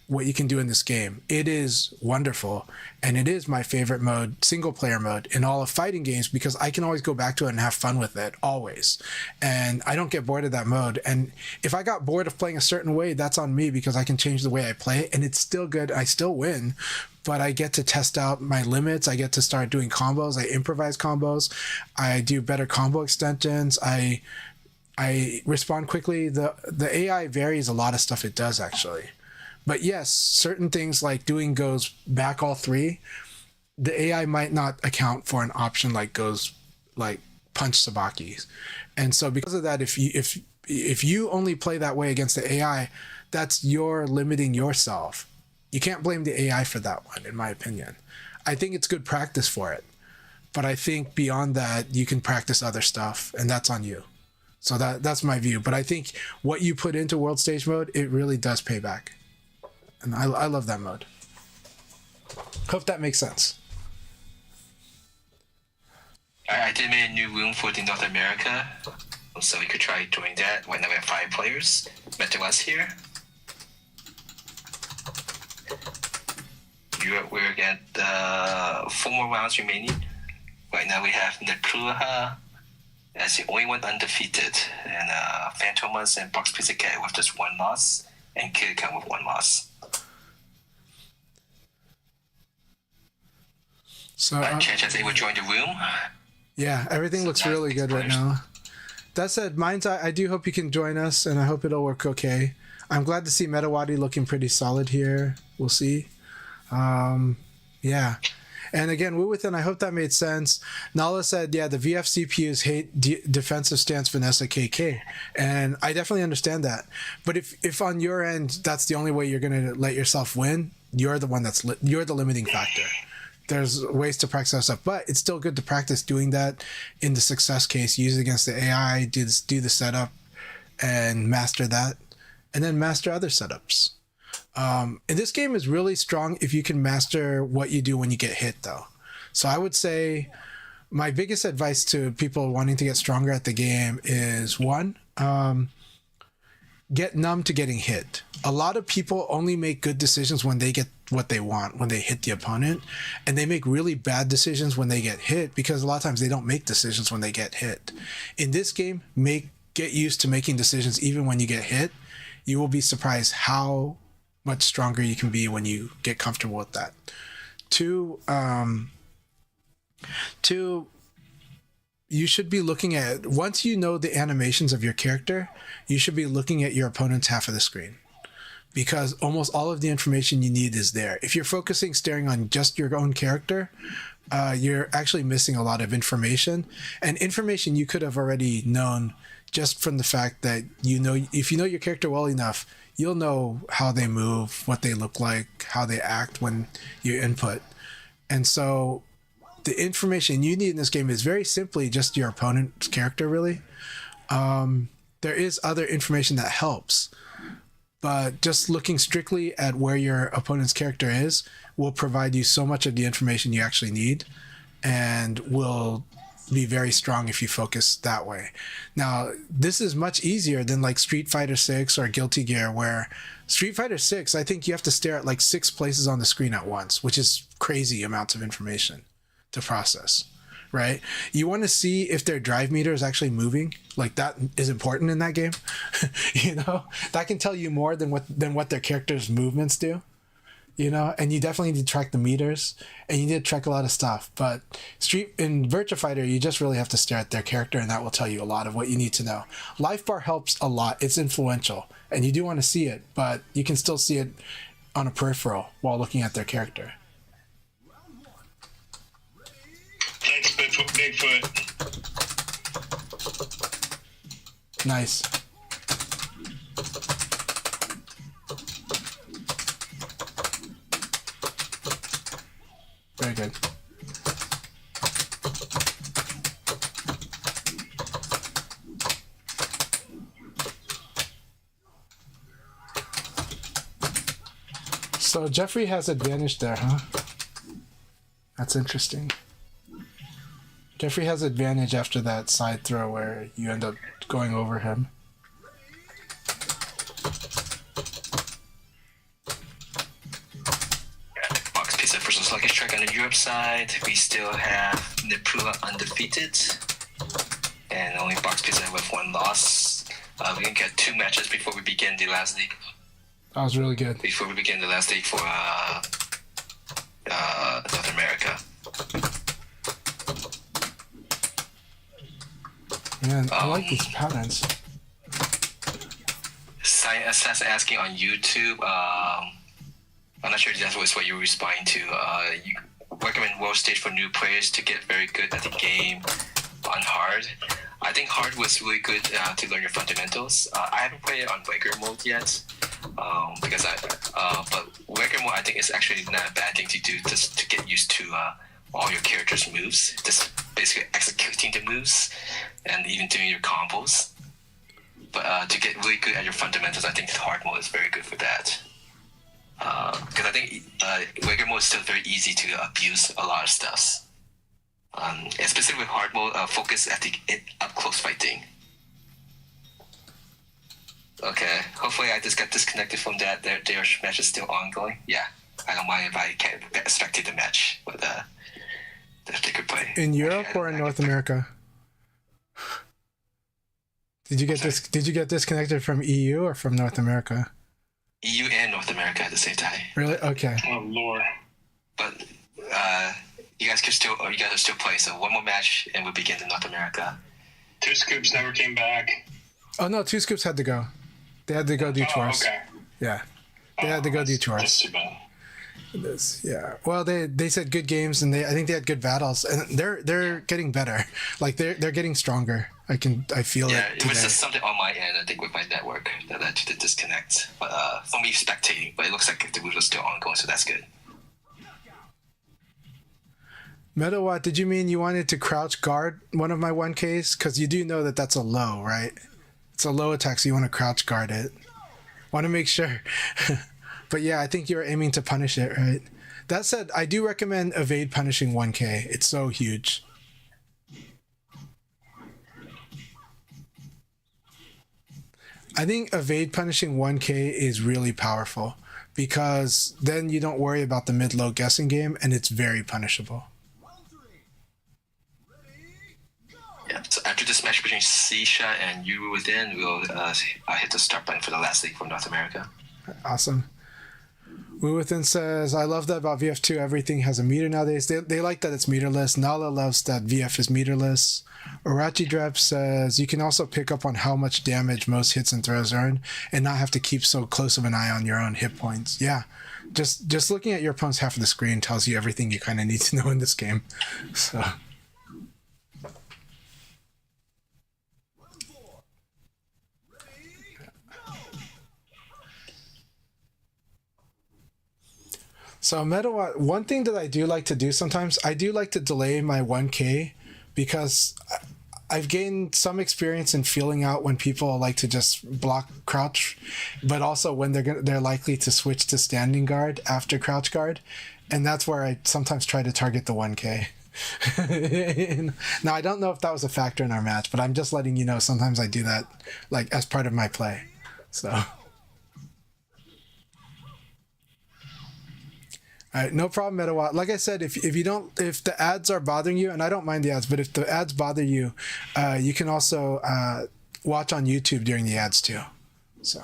what you can do in this game. It is wonderful, and it is my favorite mode, single player mode, in all of fighting games, because I can always go back to it and have fun with it, always. And I don't get bored of that mode. And if I got bored of playing a certain way, that's on me, because I can change the way I play, and it's still good. I still win, but I get to test out my limits. I get to start doing combos. I improvise combos. I do better combo extensions. I respond quickly. The AI varies a lot of stuff it does, actually. But yes, certain things like doing goes back all three, the AI might not account for an option like goes like punch Sabaki's. And so because of that, if you only play that way against the AI, that's you're limiting yourself. You can't blame the AI for that one, in my opinion. I think it's good practice for it. But I think beyond that, you can practice other stuff, and that's on you. So that's my view. But I think what you put into World Stage mode, it really does pay back. And I love that mode. Hope that makes sense. I did make a new room for the North America, so we could try doing that when we have 5 players. Better us here. We're at 4 more rounds remaining. Right now we have Nakura as the only one undefeated, and Phantomas and Box Pizza Cat with just 1 loss, and Kirikan with 1 loss. So Chach has able to join the room. Yeah, everything looks really good right now. That said, I do hope you can join us, and I hope it'll work okay. I'm glad to see Metawadi looking pretty solid here. We'll see. Yeah. And again, Woo-Within, I hope that made sense. Nala said, yeah, the VF CPUs hate defensive stance Vanessa KK. And I definitely understand that. But if on your end, that's the only way you're going to let yourself win, you're the one you're the limiting factor. There's ways to practice that stuff, but it's still good to practice doing that in the success case. Use it against the AI, do the setup, and master that, and then master other setups. And this game is really strong if you can master what you do when you get hit, though. So I would say my biggest advice to people wanting to get stronger at the game is, 1, get numb to getting hit. A lot of people only make good decisions when they get what they want, when they hit the opponent, and they make really bad decisions when they get hit, because a lot of times they don't make decisions when they get hit. In this game, get used to making decisions even when you get hit. You will be surprised how much stronger you can be when you get comfortable with that. 2, you should be looking at, once you know the animations of your character, you should be looking at your opponent's half of the screen, because almost all of the information you need is there. If you're staring on just your own character, you're actually missing a lot of information, and information you could have already known just from the fact that if you know your character well enough, you'll know how they move, what they look like, how they act when you input. And so the information you need in this game is very simply just your opponent's character, really. There is other information that helps, but just looking strictly at where your opponent's character is will provide you so much of the information you actually need, and will be very strong if you focus that way. Now, this is much easier than like Street Fighter 6 or Guilty Gear, where Street Fighter 6, I think you have to stare at like 6 places on the screen at once, which is crazy amounts of information to process, right? You want to see if their drive meter is actually moving. Like, that is important in that game. That can tell you more than what their character's movements do. And you definitely need to track the meters, and you need to track a lot of stuff. But in Virtua Fighter, you just really have to stare at their character, and that will tell you a lot of what you need to know. Life bar helps a lot. It's influential, and you do want to see it, but you can still see it on a peripheral while looking at their character. Nice. Very good. So Jeffrey has advantage there, huh? That's interesting. Jeffrey has advantage after that side throw where you end up going over him. Box pizza versus Lucky Strike on the Europe side. We still have Nepula undefeated. And only Box Pizza with 1 loss. We can get 2 matches before we begin the last league. That was really good. Before we begin the last league for North America. Man, I like these patterns. Sas asking on YouTube. I'm not sure if that was what you were responding to. You recommend world stage for new players to get very good at the game on hard. I think hard was really good to learn your fundamentals. I haven't played it on regular mode yet, but regular mode I think is actually not a bad thing to do just to get used to all your characters' moves. Just basically executing the moves and even doing your combos. But to get really good at your fundamentals, I think hard mode is very good for that. Because I think regular mode is still very easy to abuse a lot of stuff. Especially with hard mode, focus at the up close fighting. Okay, hopefully I just got disconnected from that. Their match is still ongoing. Yeah, I don't mind if I can't spectate the match, but if they could play. In Europe or in North America? Did you get disconnected from EU or from North America? EU and North America at the same time. Really? Okay. Oh Lord. But you guys are still playing. So 1 more match and we'll begin in North America. 2 Scoops never came back. Oh no, 2 Scoops had to go. They had to go do chores. Okay. Yeah. They had to go do chores. That's too bad. Yeah. Well, they said good games, and I think they had good battles, and they're getting better. Like they're getting stronger. I feel it. Yeah, it was today. just something on my end, I think, with my network that led to the disconnect. But for me spectating, but it looks like the move was still ongoing, so that's good. Megawatt, did you mean you wanted to crouch guard one of my 1Ks? Because you do know that that's a low, right? It's a low attack, so you want to crouch guard it. Want to make sure. But yeah, I think you're aiming to punish it, right? That said, I do recommend evade punishing 1K. It's so huge. I think evade punishing 1K is really powerful because then you don't worry about the mid-low guessing game, and it's very punishable. Yeah, so after this match between Sisha and You Within, we'll hit the start button for the last league for North America. Awesome. Wu Within says, I love that about VF2. Everything has a meter nowadays. They like that it's meterless. Nala loves that VF is meterless. Orachi Drep says, you can also pick up on how much damage most hits and throws earn and not have to keep so close of an eye on your own hit points. Yeah. Just looking at your opponent's half of the screen tells you everything you kind of need to know in this game. So... So Megawatt, one thing that I do like to do sometimes, I do like to delay my 1K because I've gained some experience in feeling out when people like to just block crouch, but also when they're likely to switch to standing guard after crouch guard, and that's where I sometimes try to target the 1K. Now I don't know if that was a factor in our match, but I'm just letting you know sometimes I do that like as part of my play. So. All right, no problem, Megawatt. Like I said, if the ads are bothering you, and I don't mind the ads, but if the ads bother you, you can also watch on YouTube during the ads too. So.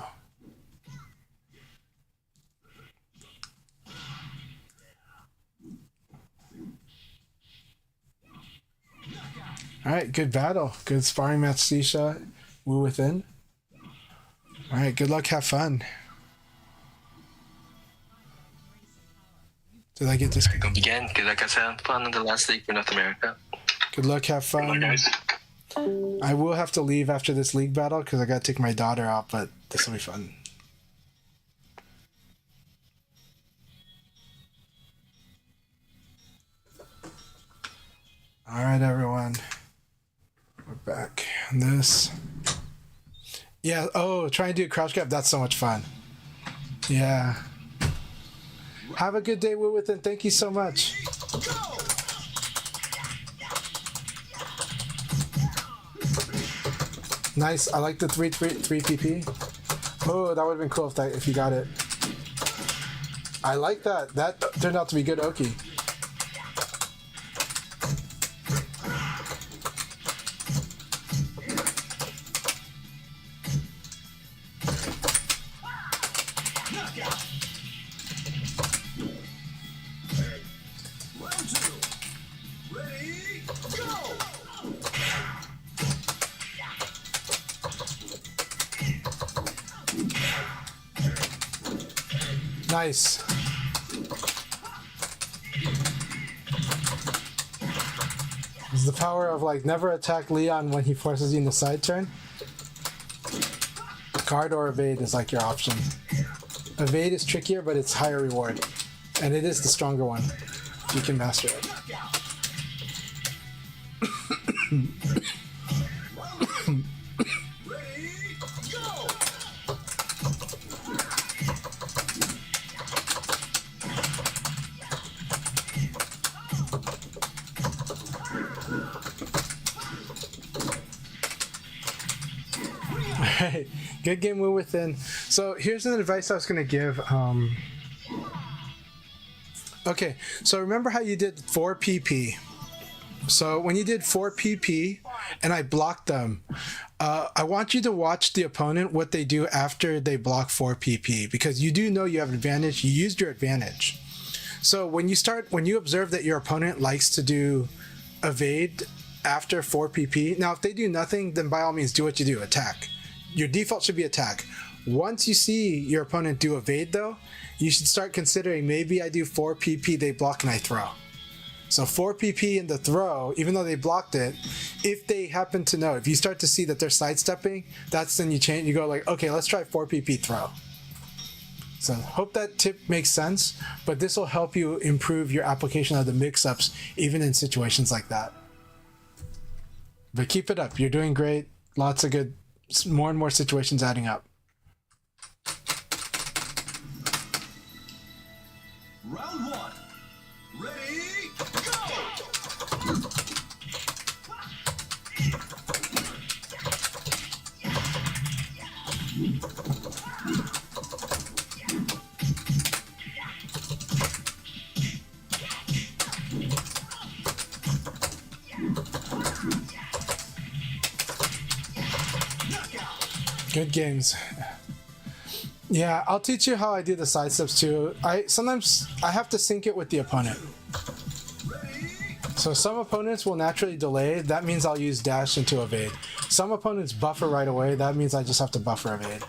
All right, good battle. Good sparring match, Sisha. Wu Within. All right, good luck. Have fun. Did I get this? Again, good luck, guys. Have fun in the last league for North America. Good luck. Have fun. Good luck, guys. I will have to leave after this league battle because I gotta take my daughter out, but this will be fun. All right, everyone. We're back on this. Yeah, oh, try and do a crouch grab. That's so much fun. Yeah. Have a good day, Woowith, and thank you so much. Nice. I like the 3 PP. Oh, that would have been cool if you got it. I like that. That turned out to be good Oki. Nice. It's the power of like never attack Leon when he forces you in the side turn. Guard or evade is like your option. Evade is trickier, but it's higher reward. And it is the stronger one. You can master it. Alright, good game, we're within. So here's an advice I was going to give. Okay, so remember how you did 4 PP? So when you did 4 PP and I blocked them, I want you to watch the opponent, what they do after they block 4 PP, because you do know you have an advantage. You used your advantage. So when you observe that your opponent likes to do evade after 4 PP, now if they do nothing, then by all means do what you do, attack. Your default should be attack. Once you see your opponent do evade though, you should start considering maybe I do 4 PP, they block and I throw. So 4 PP in the throw, even though they blocked it, if they happen to know, if you start to see that they're sidestepping, that's then you change, you go like, okay, let's try 4 PP throw. So hope that tip makes sense, but this will help you improve your application of the mix-ups even in situations like that. But keep it up, you're doing great. Lots of good, more and more situations adding up. Round 1. Ready, go! Good games. Yeah, I'll teach you how I do the side steps too. Sometimes I have to sync it with the opponent. So some opponents will naturally delay. That means I'll use dash into evade. Some opponents buffer right away. That means I just have to buffer evade.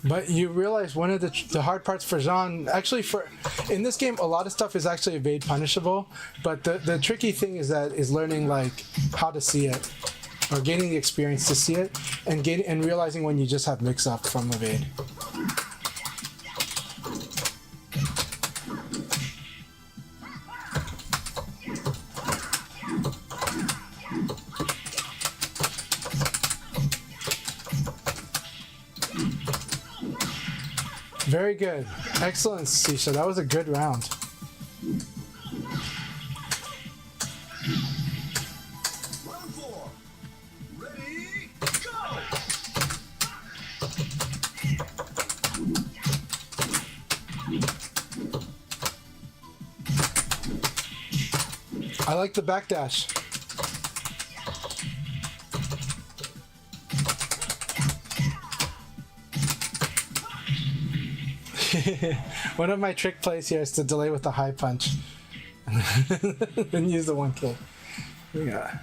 But you realize one of the hard parts for Jean, actually in this game, a lot of stuff is actually evade punishable, but the tricky thing is learning like how to see it, or gaining the experience to see it, and realizing when you just have mix up from evade. Very good. Excellent, Sisha. That was a good round. Round 4. Ready, go! I like the backdash. One of my trick plays here is to delay with the high punch. Then use the 1K. Yeah.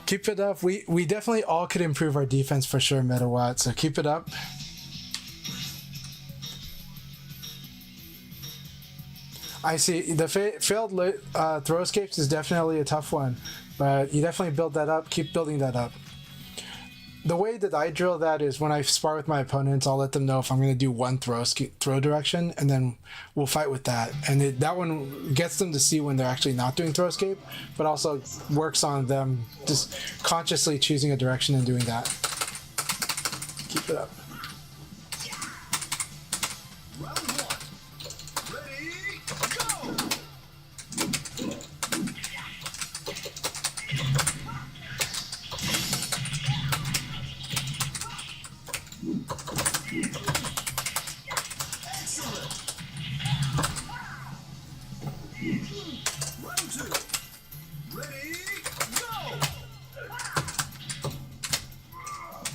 Keep it up. We definitely all could improve our defense for sure, Metawatt. So keep it up. I see. The failed throw escapes is definitely a tough one, but you definitely build that up. Keep building that up. The way that I drill that is when I spar with my opponents, I'll let them know if I'm going to do one throw direction, and then we'll fight with that. And that one gets them to see when they're actually not doing throw escape, but also works on them just consciously choosing a direction and doing that. Keep it up. Round one. Ready, go! Excellent. Round two. Ready, go!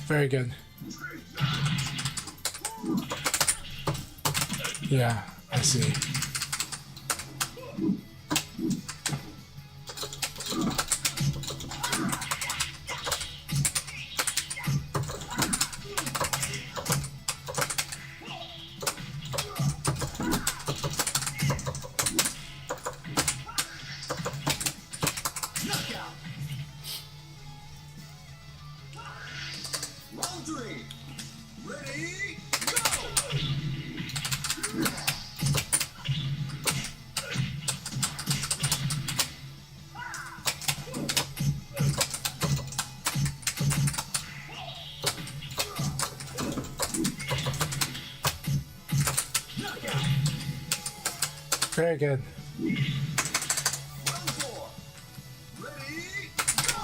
Very good. Yeah, I see. Knockout. Round three. Ready, go! Very good. Round four. Ready, go!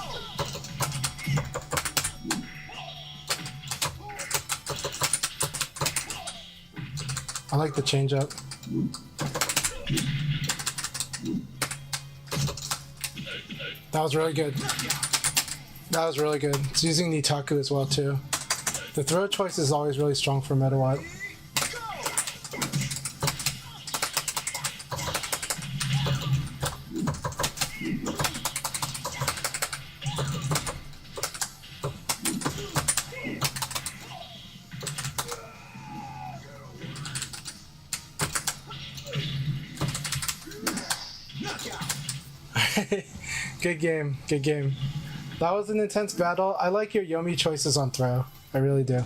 I like the change up. That was really good. That was really good. It's using Nitaku as well too. The throw choice is always really strong for Metawatt. Good game. Good game. That was an intense battle. I like your Yomi choices on throw. I really do.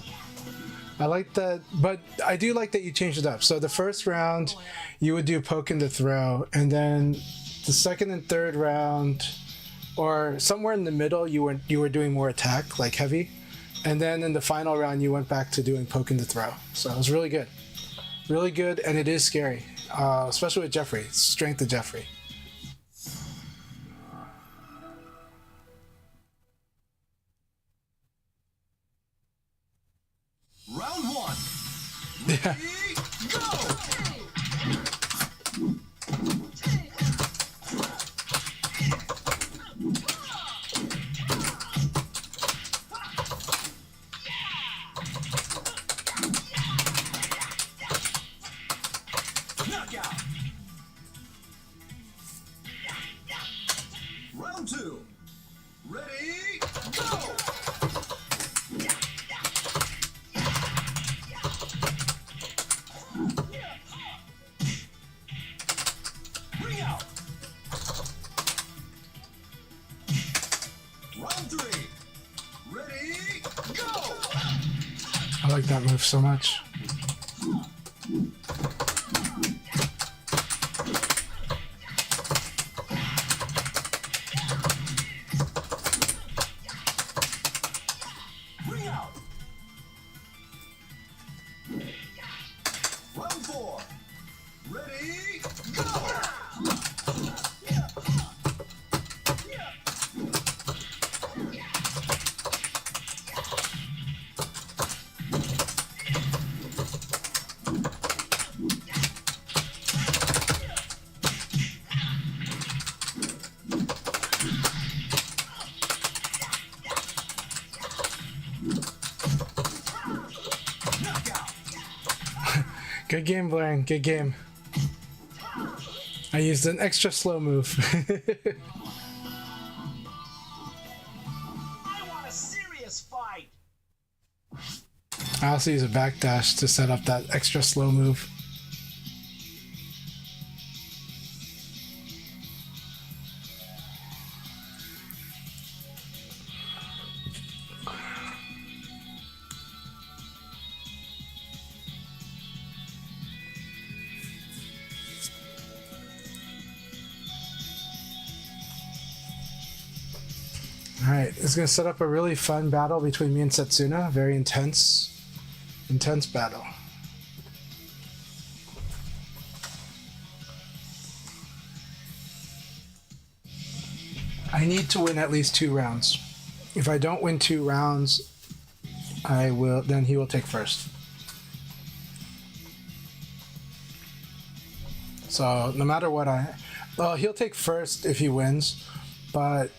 I like that, but I do like that you changed it up. So the first round, you would do poke into throw, and then the second and third round, or somewhere in the middle, you were doing more attack, like heavy, and then in the final round, you went back to doing poke into throw. So it was really good, and it is scary, especially with Jeffrey. Strength of Jeffrey. Round one. Yeah. Ready, go! Knockout. Round two. Ready, go! Bring out. Round three. Ready, go! I like that move so much. Bring out. Round four. Ready, go! Good game, Blaine. Good game. I used an extra slow move. I want a serious fight. I also use a backdash to set up that extra slow move. Alright, it's going to set up a really fun battle between me and Setsuna. Very intense battle. I need to win at least 2 rounds. If I don't win 2 rounds, then he will take first. So no matter what he'll take first if he wins, but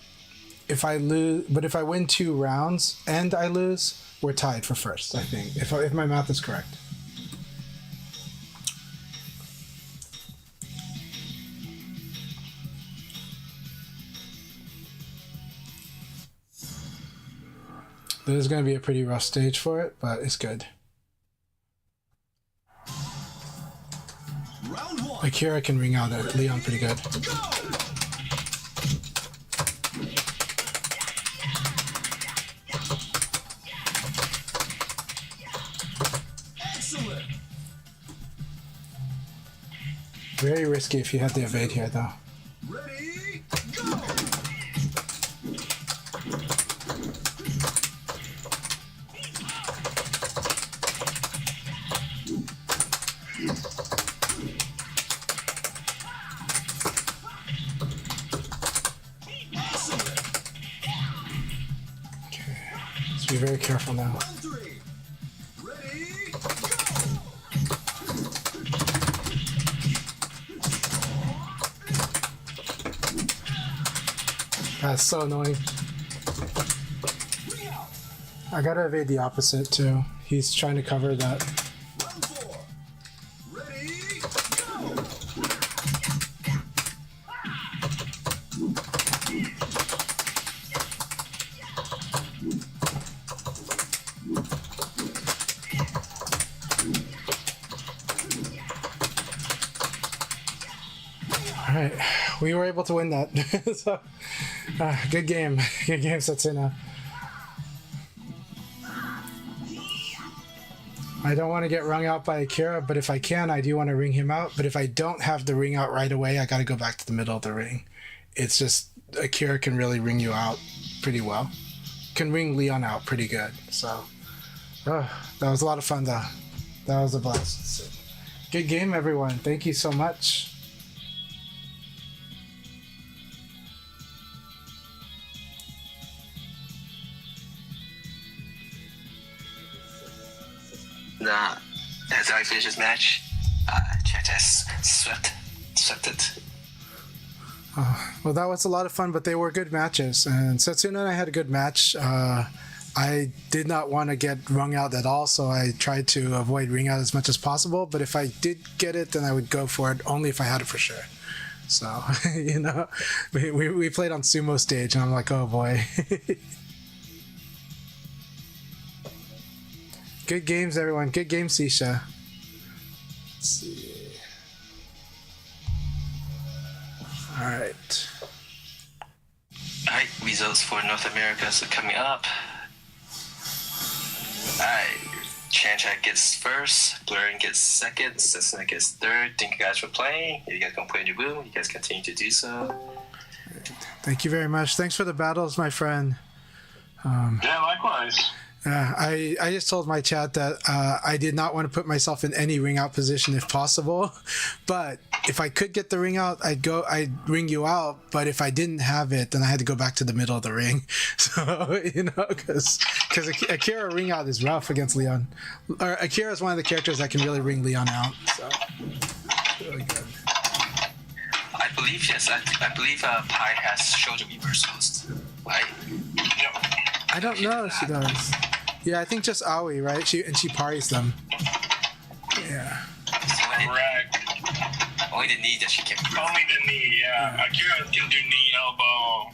if I win 2 rounds and I lose, we're tied for first, I think, if my math is correct. This is going to be a pretty rough stage for it, but it's good. Round 1. Akira can ring out Leon pretty good. Go! Excellent. Very risky if you had the evade here, though. Ready? Go! Excellent. Okay, let's be very careful now. Round 3. Ready? Go! That's so annoying. Ring out. I gotta evade the opposite, too. He's trying to cover that. Round 4. Ready? Go! Alright, we were able to win that. So, good game. Good game, Setsuna. I don't want to get rung out by Akira, but if I can, I do want to ring him out. But if I don't have the ring out right away, I got to go back to the middle of the ring. It's just, Akira can really ring you out pretty well. Can ring Leon out pretty good. So, that was a lot of fun, though. That was a blast. So, good game, everyone. Thank you so much. As I finish this match, chat has swept it. Well, that was a lot of fun, but they were good matches. And Setsuna and I had a good match. I did not want to get wrung out at all, so I tried to avoid ring out as much as possible. But if I did get it, then I would go for it, only if I had it for sure. So, you know, we played on sumo stage, and I'm like, oh boy. Good games, everyone. Good game, Sisha. Let's see. All right. Alright, results for North America are coming up. Alright, Chat gets first, Blurring gets second, Setsuna gets third. Thank you guys for playing. If you guys can play in your room, you guys continue to do so. Thank you very much. Thanks for the battles, my friend. Yeah, likewise. I just told my chat that I did not want to put myself in any ring out position if possible, but if I could get the ring out, I'd ring you out. But if I didn't have it, then I had to go back to the middle of the ring. So, you know, because Akira ring out is rough against Leon. Or Akira is one of the characters that can really ring Leon out. So it's really good. I believe, yes, I believe Pi has shoulder reversals, right? I don't know if she does. Yeah, I think just Aoi, right? She paris them. Yeah. Correct. Only the knee that she can. Only the knee, yeah. Akira can do knee, elbow.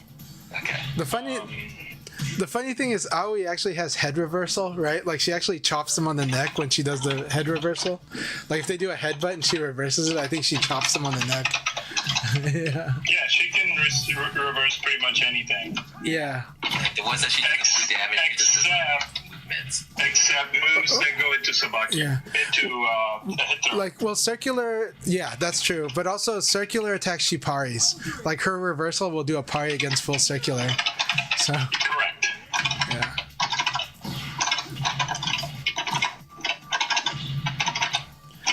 Okay. The funny thing is, Aoi actually has head reversal, right? Like, she actually chops them on the neck when she does the head reversal. Like, if they do a headbutt and she reverses it, I think she chops them on the neck. Yeah. Yeah, she can reverse pretty much anything. Yeah. The ones that she doesn't do damage except movements. Except moves that go into Sabaki. Yeah. Into the hit throw. Like, well, circular, yeah, that's true. But also, circular attacks she paris. Like, her reversal will do a parry against full circular. So, Correct. yeah.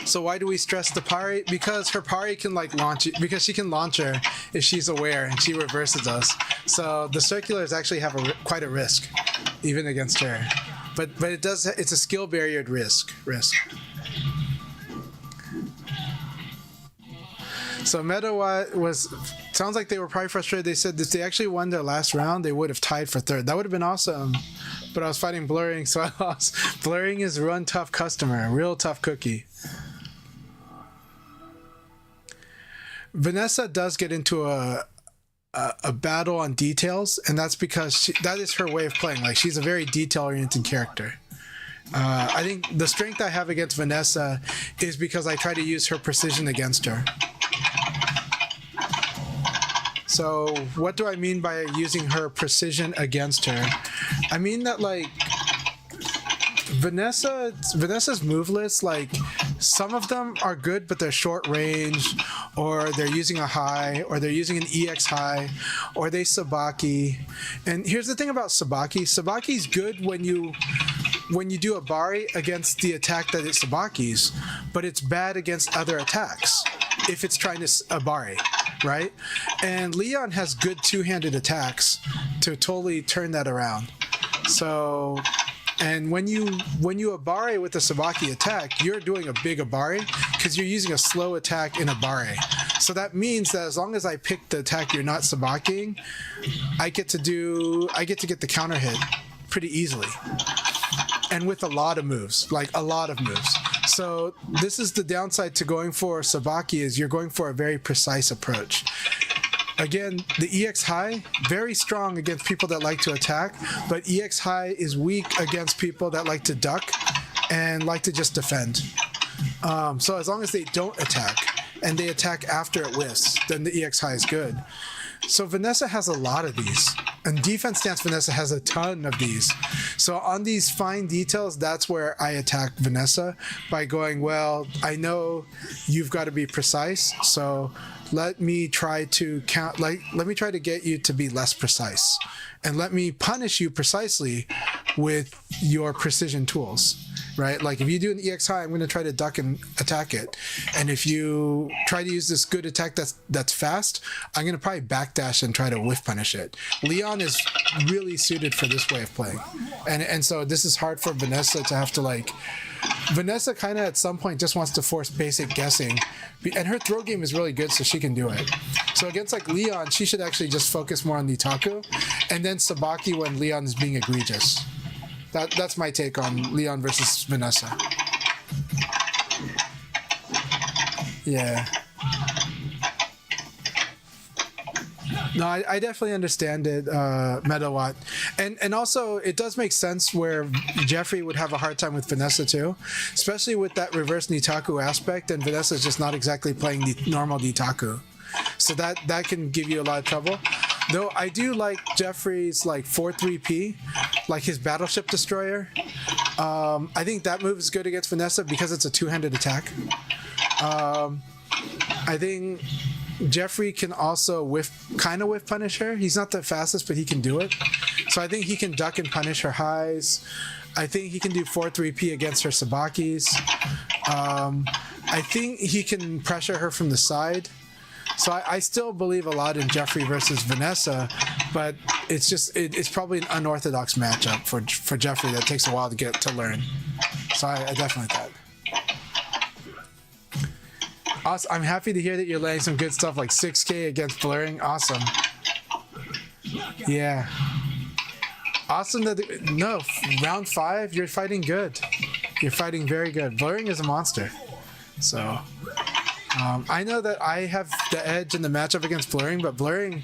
So why do we stress the parry? Because her parry can like launch it, because she can launch her if she's aware and she reverses us. So the circulars actually have quite a risk, even against her. But it does, it's a skill barriered risk. So Medawatt sounds like they were probably frustrated. They said if they actually won their last round, they would have tied for third. That would have been awesome. But I was fighting Blurring, so I lost. Blurring is run tough customer, a real tough cookie. Vanessa does get into a battle on details, and that's because that is her way of playing. Like, she's a very detail-oriented character. I think the strength I have against Vanessa is because I try to use her precision against her. So what do I mean by using her precision against her? I mean that, like, Vanessa's move list, like, some of them are good, but they're short range, or they're using a high, or they're using an EX high, or they Sabaki. And here's the thing about Sabaki. Sabaki's good when you do a Bari against the attack that it Sabakis, but it's bad against other attacks if it's trying to a Bari, right? And Leon has good two-handed attacks to totally turn that around. So, and when you Abare with the Sabaki attack, you're doing a big Abare because you're using a slow attack in Abare. So that means that as long as I pick the attack you're not Sabakiing, I get to get the counter hit pretty easily. And with a lot of moves, like a lot of moves. So this is the downside to going for Sabaki, is you're going for a very precise approach. Again, the EX high, very strong against people that like to attack, but EX high is weak against people that like to duck and like to just defend. So as long as they don't attack and they attack after it whiffs, then the EX high is good. So Vanessa has a lot of these, and defense stance Vanessa has a ton of these. So on these fine details, that's where I attack Vanessa by going, well, I know you've got to be precise, so let me try to let me try to get you to be less precise, and let me punish you precisely with your precision tools. Right? Like if you do an EX high, I'm going to try to duck and attack it. And if you try to use this good attack that's fast, I'm going to probably backdash and try to whiff punish it. Leon is really suited for this way of playing. And so this is hard for Vanessa to have to like... Vanessa kind of at some point just wants to force basic guessing. And her throw game is really good, so she can do it. So against like Leon, she should actually just focus more on Nitaku. And then Sabaki when Leon is being egregious. That's my take on Leon versus Vanessa. Yeah. No, I definitely understand it, Medawatt. And also, it does make sense where Jeffrey would have a hard time with Vanessa too, especially with that reverse Nitaku aspect, and Vanessa's just not exactly playing the normal Nitaku. So that can give you a lot of trouble. Though I do like Jeffrey's like 4-3P, like his Battleship Destroyer. I think that move is good against Vanessa because it's a two-handed attack. I think Jeffrey can also whiff punish her. He's not the fastest, but he can do it. So I think he can duck and punish her highs. I think he can do 4-3P against her Sabakis. I think he can pressure her from the side. So I still believe a lot in Jeffrey versus Vanessa, but it's probably an unorthodox matchup for Jeffrey that takes a while to learn. So I definitely thought. Awesome. I'm happy to hear that you're laying some good stuff like 6K against Blurring. Awesome. Yeah. Awesome round 5, you're fighting good. You're fighting very good. Blurring is a monster. So... I know that I have the edge in the matchup against Blurring, but Blurring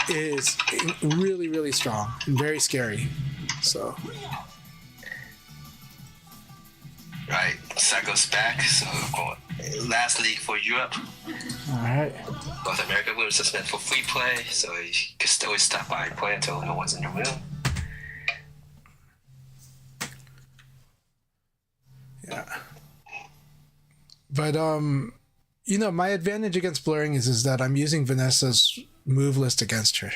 is really, really strong and very scary. So. Right, Sago's back. So last league for Europe. All right. North America was just meant for free play, so you can still stop by and play until no one's in the room. Yeah. But you know, my advantage against Blurring is that I'm using Vanessa's move list against her.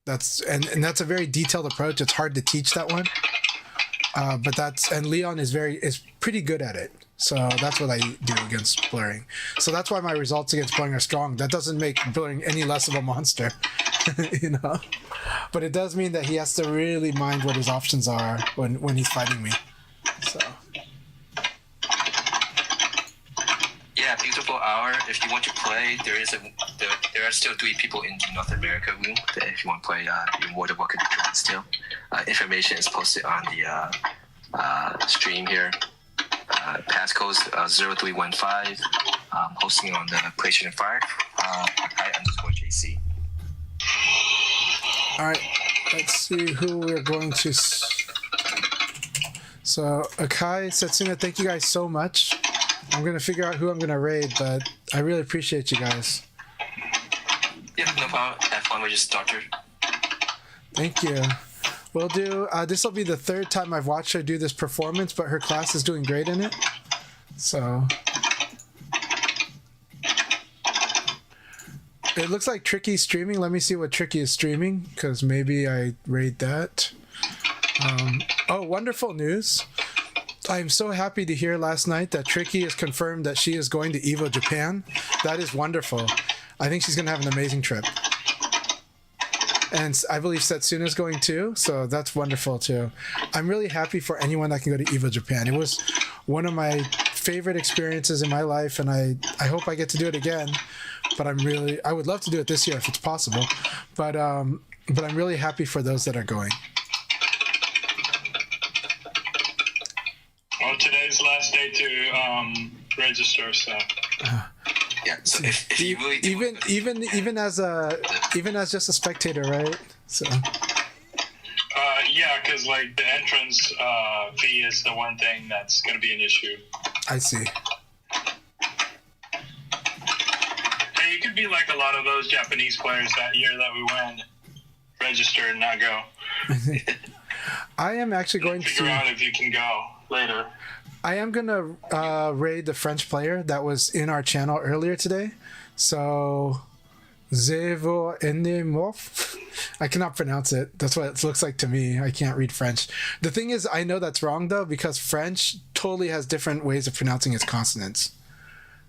That's and that's a very detailed approach. It's hard to teach that one. But Leon is pretty good at it. So that's what I do against Blurring. So that's why my results against Blurring are strong. That doesn't make Blurring any less of a monster, you know. But it does mean that he has to really mind what his options are when he's fighting me. So. Yeah, beautiful hour. If you want to play, there are still 3 people in the North America room. If you want to play, you're more than welcome to join still. Information is posted on the stream here. Passcode 0315. Hosting on the PlayStation 5. Akai_JC. All right, let's see who we're going to. So Akai, Setsuna, thank you guys so much. I'm going to figure out who I'm going to raid, but I really appreciate you guys. Yeah, no problem. Have fun with your starter. Thank you. We'll do, this will be the 3rd time I've watched her do this performance, but her class is doing great in it. So. It looks like Tricky's streaming. Let me see what Tricky is streaming, because maybe I raid that. Oh, wonderful news. I'm so happy to hear last night that Tricky has confirmed that she is going to EVO Japan. That is wonderful. I think she's going to have an amazing trip. And I believe Setsuna's going too, so that's wonderful too. I'm really happy for anyone that can go to EVO Japan. It was one of my favorite experiences in my life, and I hope I get to do it again. But I would love to do it this year if it's possible. But I'm really happy for those that are going. Well, today's last day to register, so. Yeah. So if you really even as just a spectator, right? So. Yeah, because like the entrance fee is the one thing that's going to be an issue. I see. Hey, you could be like a lot of those Japanese players that year that we went, register and not go. I am actually going figure out if you can go later. I am going to raid the French player that was in our channel earlier today. So, Zevo Enemov. I cannot pronounce it. That's what it looks like to me. I can't read French. The thing is, I know that's wrong, though, because French totally has different ways of pronouncing its consonants.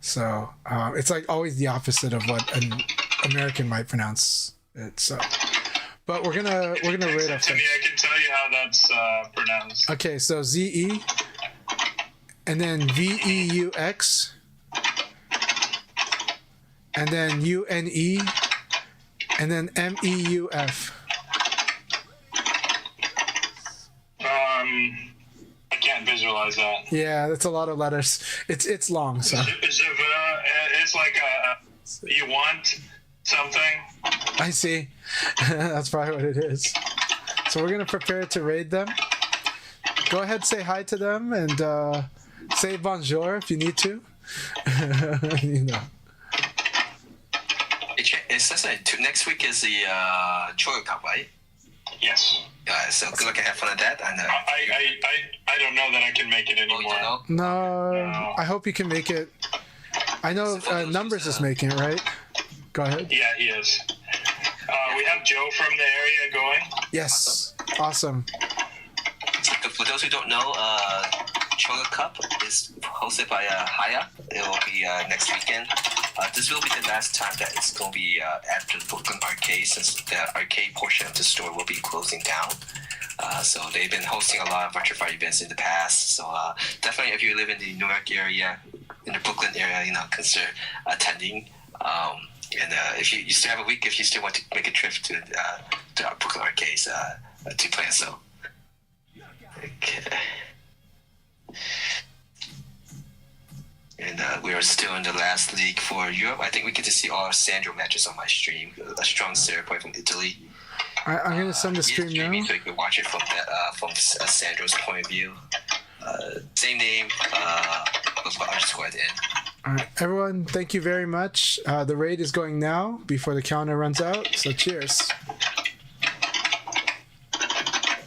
So, it's like always the opposite of what an American might pronounce it. So, but we're gonna raid our French. I can tell you how that's pronounced. Okay, so ZE, and then VEUX, and then UNE, and then MEUF. I can't visualize that. Yeah, that's a lot of letters. It's long, so. It's like you want something. I see. That's probably what it is. So we're gonna prepare to raid them. Go ahead, say hi to them, and say bonjour if you need to. You know. It says that next week is the Choyo Cup, right? Yes. So good luck and have fun at that. And I don't know that I can make it anymore. No, I hope you can make it. I know Numbers is making it, right? Go ahead. Yeah, he is. We have Joe from the area going. Yes. Awesome. For those who don't know, Choyo Cup is hosted by Haya. It will be next weekend. This will be the last time that it's going to be at the Brooklyn Arcade, since the arcade portion of the store will be closing down. So they've been hosting a lot of Virtual Fighter events in the past. So definitely, if you live in the New York area, in the Brooklyn area, consider attending. And if you still have a week, if you still want to make a trip to our Brooklyn Arcades to play, so. Okay. And we are still in the last league for Europe. I think we get to see all Sandro matches on my stream. A strong serve point from Italy. I'm gonna send the stream now. So you can watch it from Sandro's point of view. Same name, underscore at the end. All right, everyone, thank you very much. The raid is going now before the calendar runs out. So cheers.